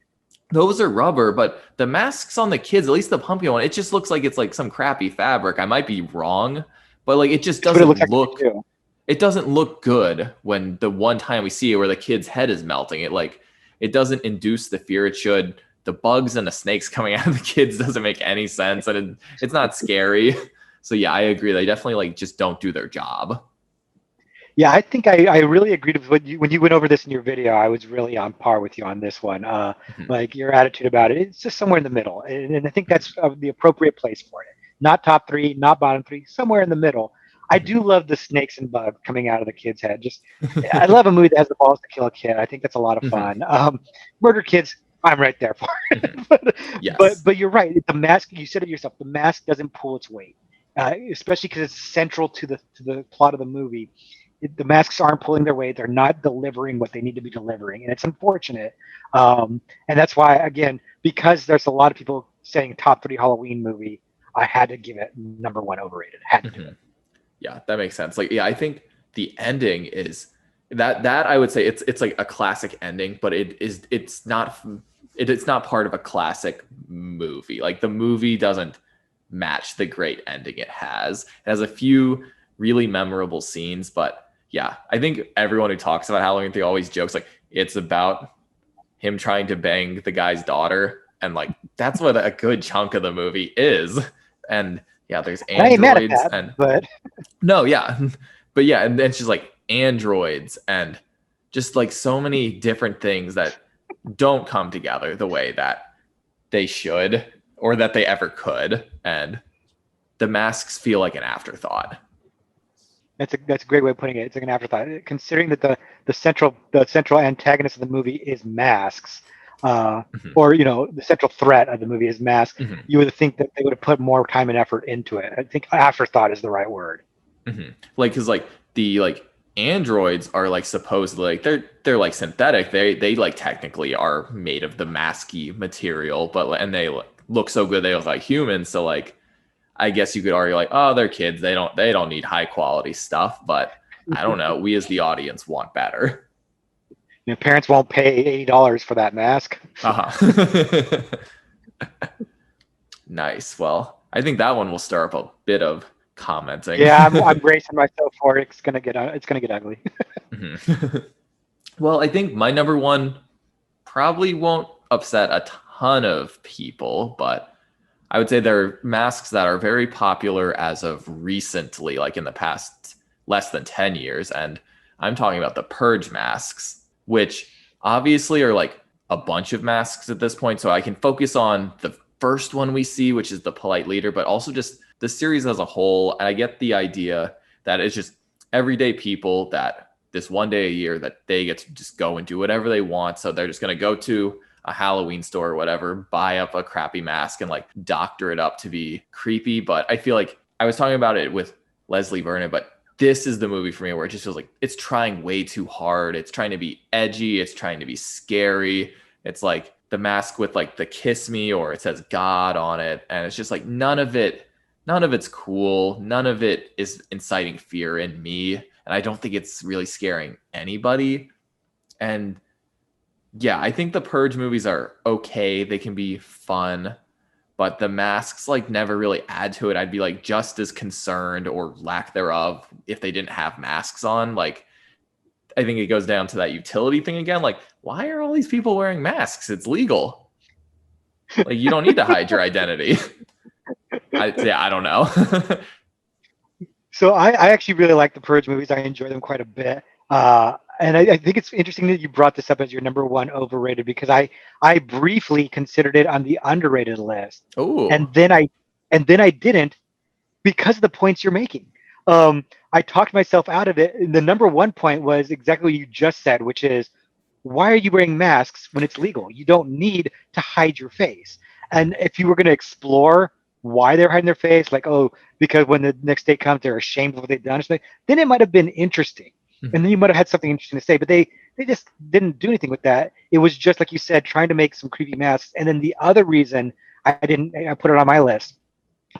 those are rubber, but the masks on the kids, at least the pumpkin one, it just looks like it's like some crappy fabric. I might be wrong, but like it just That's what it looks doesn't like look too. it doesn't look good when the one time we see it where the kid's head is melting. It doesn't induce the fear it should. The bugs and the snakes coming out of the kids doesn't make any sense, and it's not scary. So yeah, I agree. They definitely like just don't do their job. Yeah, I think I really agreed with when you went over this in your video. I was really on par with you on this one. Mhm. Like your attitude about it, it's just somewhere in the middle, and I think that's the appropriate place for it. Not top three, not bottom three, somewhere in the middle. I do love the snakes and bug coming out of the kid's head. Just, I love a movie that has the balls to kill a kid. I think that's a lot of Mhm. fun. Murder kids, I'm right there for it. Mhm. but, but Yes. but you're right. The mask, you said it yourself. The mask doesn't pull its weight, especially because it's central to the plot of the movie. The masks aren't pulling their weight. They're not delivering what they need to be delivering, and it's unfortunate. And that's why, again, because there's a lot of people saying top 3 Halloween movie, I had to give it number 1 overrated. Had to do Mhm. it. Yeah, that makes sense. Like, yeah, I think the ending is that I would say it's like a classic ending, but it's not part of a classic movie. Like the movie doesn't match the great ending it has. It has a few really memorable scenes, but yeah, I think everyone who talks about Halloween 3 always jokes like it's about him trying to bang the guy's daughter. And like, that's what a good chunk of the movie is. And yeah, there's And I ain't mad at androids that, and but no, yeah. But yeah, and then she's like androids and just like so many different things that don't come together the way that they should or that they ever could. And the masks feel like an afterthought. that's a great way of putting it. It's like an afterthought, considering that the central antagonist of the movie is masks, uh, Mhm, or the central threat of the movie is masks. mhm, You would think that they would have put more time and effort into it. I think afterthought is the right word. mhm. Like, cause like the like androids are like supposedly like they're like synthetic. They like technically are made of the masky material, but and they look so good they look like humans. So like I guess you could argue like, oh, they're kids. They don't need high quality stuff. But I don't know. We as the audience want better. Parents won't pay $80 for that mask. Uh-huh. Nice. Well, I think that one will stir up a bit of commenting. Yeah, I'm bracing myself for it. It's gonna get ugly. Mhm. Well, I think my number one probably won't upset a ton of people, but I would say there are masks that are very popular as of recently, like in the past less than 10 years. And I'm talking about the purge masks, which obviously are like a bunch of masks at this point. So I can focus on the first one we see, which is the polite leader, but also just the series as a whole. And I get the idea that it's just everyday people that this one day a year that they get to just go and do whatever they want. So they're just going to go to a Halloween store or whatever, buy up a crappy mask and like doctor it up to be creepy. But I feel like I was talking about it with Leslie Vernon, but this is the movie for me where it just feels like it's trying way too hard. It's trying to be edgy. It's trying to be scary. It's like the mask with like the kiss me or it says God on it. And it's just like none of it's cool. None of it is inciting fear in me. And I don't think it's really scaring anybody. And yeah, I think the Purge movies are okay. They can be fun, but the masks like never really add to it. I'd be like just as concerned or lack thereof if they didn't have masks on. Like I think it goes down to that utility thing again. Like, why are all these people wearing masks? It's legal. Like you don't need to hide your identity. I don't know. So I actually really like the Purge movies. I enjoy them quite a bit. And I think it's interesting that you brought this up as your number one overrated because I briefly considered it on the underrated list, Oh. and then I didn't because of the points you're making. I talked myself out of it. And the number one point was exactly what you just said, which is why are you wearing masks when it's legal? You don't need to hide your face. And if you were going to explore why they're hiding their face, like, oh, because when the next day comes, they're ashamed of what they've done, then it might have been interesting. And then you might have had something interesting to say, but they just didn't do anything with that. It was just like you said, trying to make some creepy masks. And then the other reason I put it on my list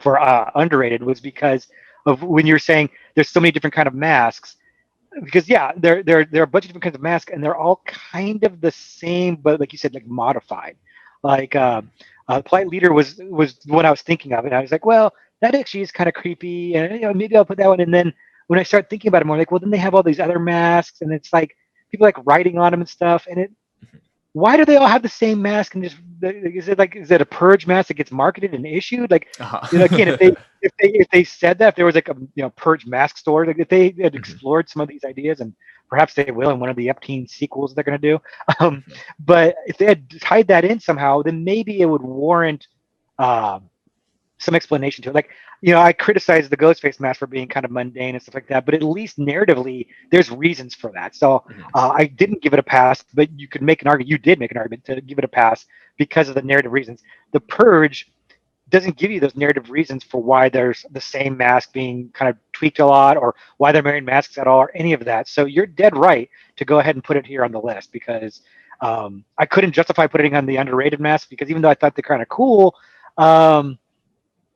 for underrated was because of when you're saying there's so many different kind of masks because yeah, there are a bunch of different kinds of masks, and they're all kind of the same, but like you said, like modified. Like Polite Leader was the one I was thinking of, and I was like, well, that actually is kind of creepy, and maybe I'll put that one. And then when I start thinking about it more, like, well, then they have all these other masks, and it's like people like writing on them and stuff, and it why do they all have the same mask and just is it a purge mask that gets marketed and issued like again if they Uh-huh. if they said that if there was like a purge mask store like if they had Mhm, explored some of these ideas and perhaps they will in one of the upteen sequels they're going to do um, mhm, but if they had tied that in somehow then maybe it would warrant um, some explanation to it. Like, I criticize the Ghostface mask for being kind of mundane and stuff like that, but at least narratively, there's reasons for that. So mhm, I didn't give it a pass, but you could make an argument. You did make an argument to give it a pass because of the narrative reasons. The Purge doesn't give you those narrative reasons for why there's the same mask being kind of tweaked a lot or why they're wearing masks at all or any of that. So you're dead right to go ahead and put it here on the list because I couldn't justify putting it on the underrated mask because even though I thought they're kind of cool, um,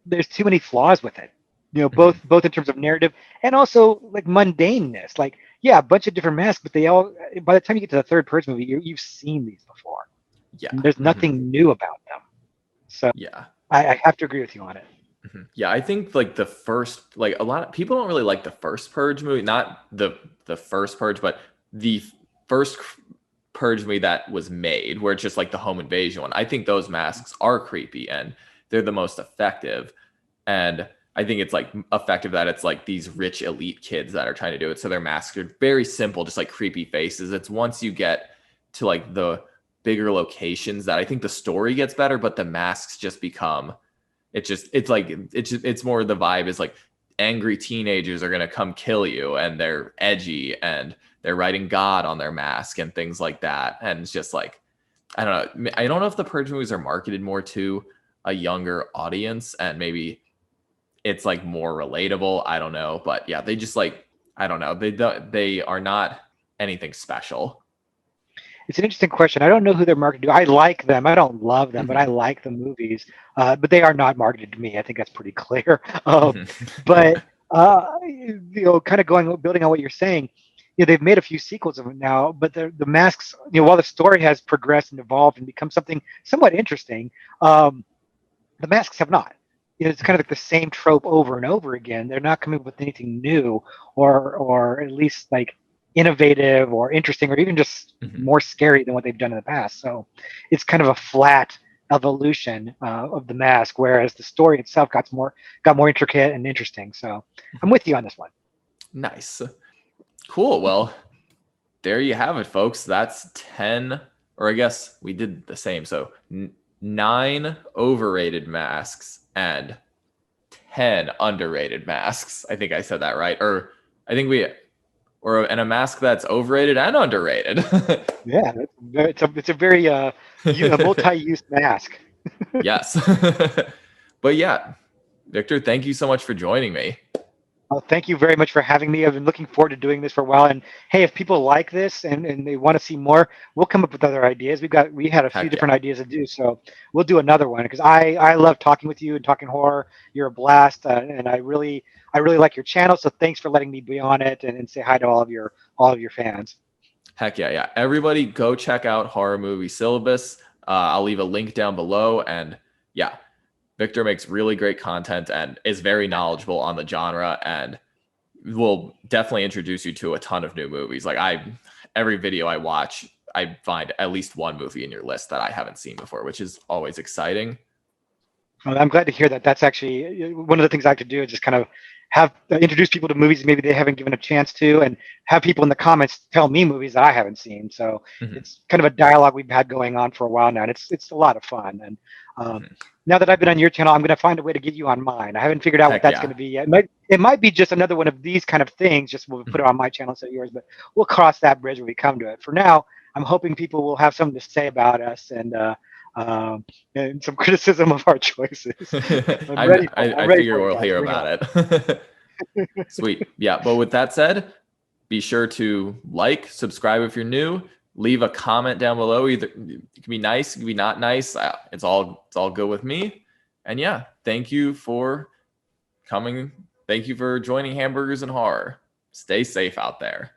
there's too many flaws with it. mhm. Both in terms of narrative and also like mundaneness. Like, yeah, a bunch of different masks, but they all by the time you get to the third Purge movie, you've seen these before. Yeah. And there's Mhm, nothing new about them. So yeah. I have to agree with you on it. Mhm. Yeah, I think like the first, like a lot of people don't really like the first Purge movie, not the first Purge, but the first Purge movie that was made, where it's just like the home invasion one. I think those masks are creepy and they're the most effective. And I think it's like effective that it's like these rich elite kids that are trying to do it. So their masks are very simple, just like creepy faces. It's once you get to like the bigger locations that I think the story gets better, but the masks just become, it's more the vibe is like angry teenagers are going to come kill you and they're edgy and they're writing God on their mask and things like that. And it's just like, I don't know. I don't know if the Purge movies are marketed more to a younger audience and maybe it's like more relatable. I don't know. But yeah, they just like, I don't know. They are not anything special. It's an interesting question. I don't know who they're marketed to. I like them. I don't love them, but I Mhm. like the movies. But they are not marketed to me. I think that's pretty clear. Mhm. But kind of building on what you're saying, they've made a few sequels of it now. But the masks, while the story has progressed and evolved and become something somewhat interesting, um, the masks have not. It's kind of like the same trope over and over again. They're not coming up with anything new, or at least like innovative or interesting, or even just Mhm. more scary than what they've done in the past. So it's kind of a flat evolution of the mask, whereas the story itself got more intricate and interesting. So I'm with you on this one. Nice. Cool. Well, there you have it, folks. That's 10, or I guess we did the same. So 9 overrated masks and 10 underrated masks. I think I said that right. Or I think and a mask that's overrated and underrated. Yeah, it's a very a multi-use mask. Yes. But yeah, Victor, thank you so much for joining me. Thank you very much for having me. I've been looking forward to doing this for a while. And hey, if people like this and they want to see more, we'll come up with other ideas. We had a few Heck yeah. different ideas to do, so we'll do another one because I love talking with you and talking horror. You're a blast, and I really like your channel. So thanks for letting me be on it and say hi to all of your fans. Heck yeah, yeah. Everybody go check out Horror Movie Syllabus. I'll leave a link down below. And yeah, Victor makes really great content and is very knowledgeable on the genre and will definitely introduce you to a ton of new movies. Every video I watch, I find at least one movie in your list that I haven't seen before, which is always exciting. Well, I'm glad to hear that. That's actually one of the things I like to do is just kind of have introduce people to movies maybe they haven't given a chance to, and have people in the comments tell me movies that I haven't seen. So Mhm, it's kind of a dialogue we've had going on for a while now, and it's a lot of fun. And mhm. now that I've been on your channel, I'm going to find a way to get you on mine. I haven't figured out what Heck that's going to yeah. be yet. It might be just another one of these kind of things. Just we'll put it Mhm. on my channel instead of yours, but we'll cross that bridge when we come to it. For now, I'm hoping people will have something to say about us um, and some criticism of our choices. I'm ready for it. I'm I ready figure for it, we'll guys. hear Bring it on. about it. Sweet. Yeah. But with that said, be sure to like, subscribe if you're new, leave a comment down below. Either it can be nice, it can be not nice. It's all good with me. And yeah, thank you for coming. Thank you for joining Hamburgers and Horror. Stay safe out there.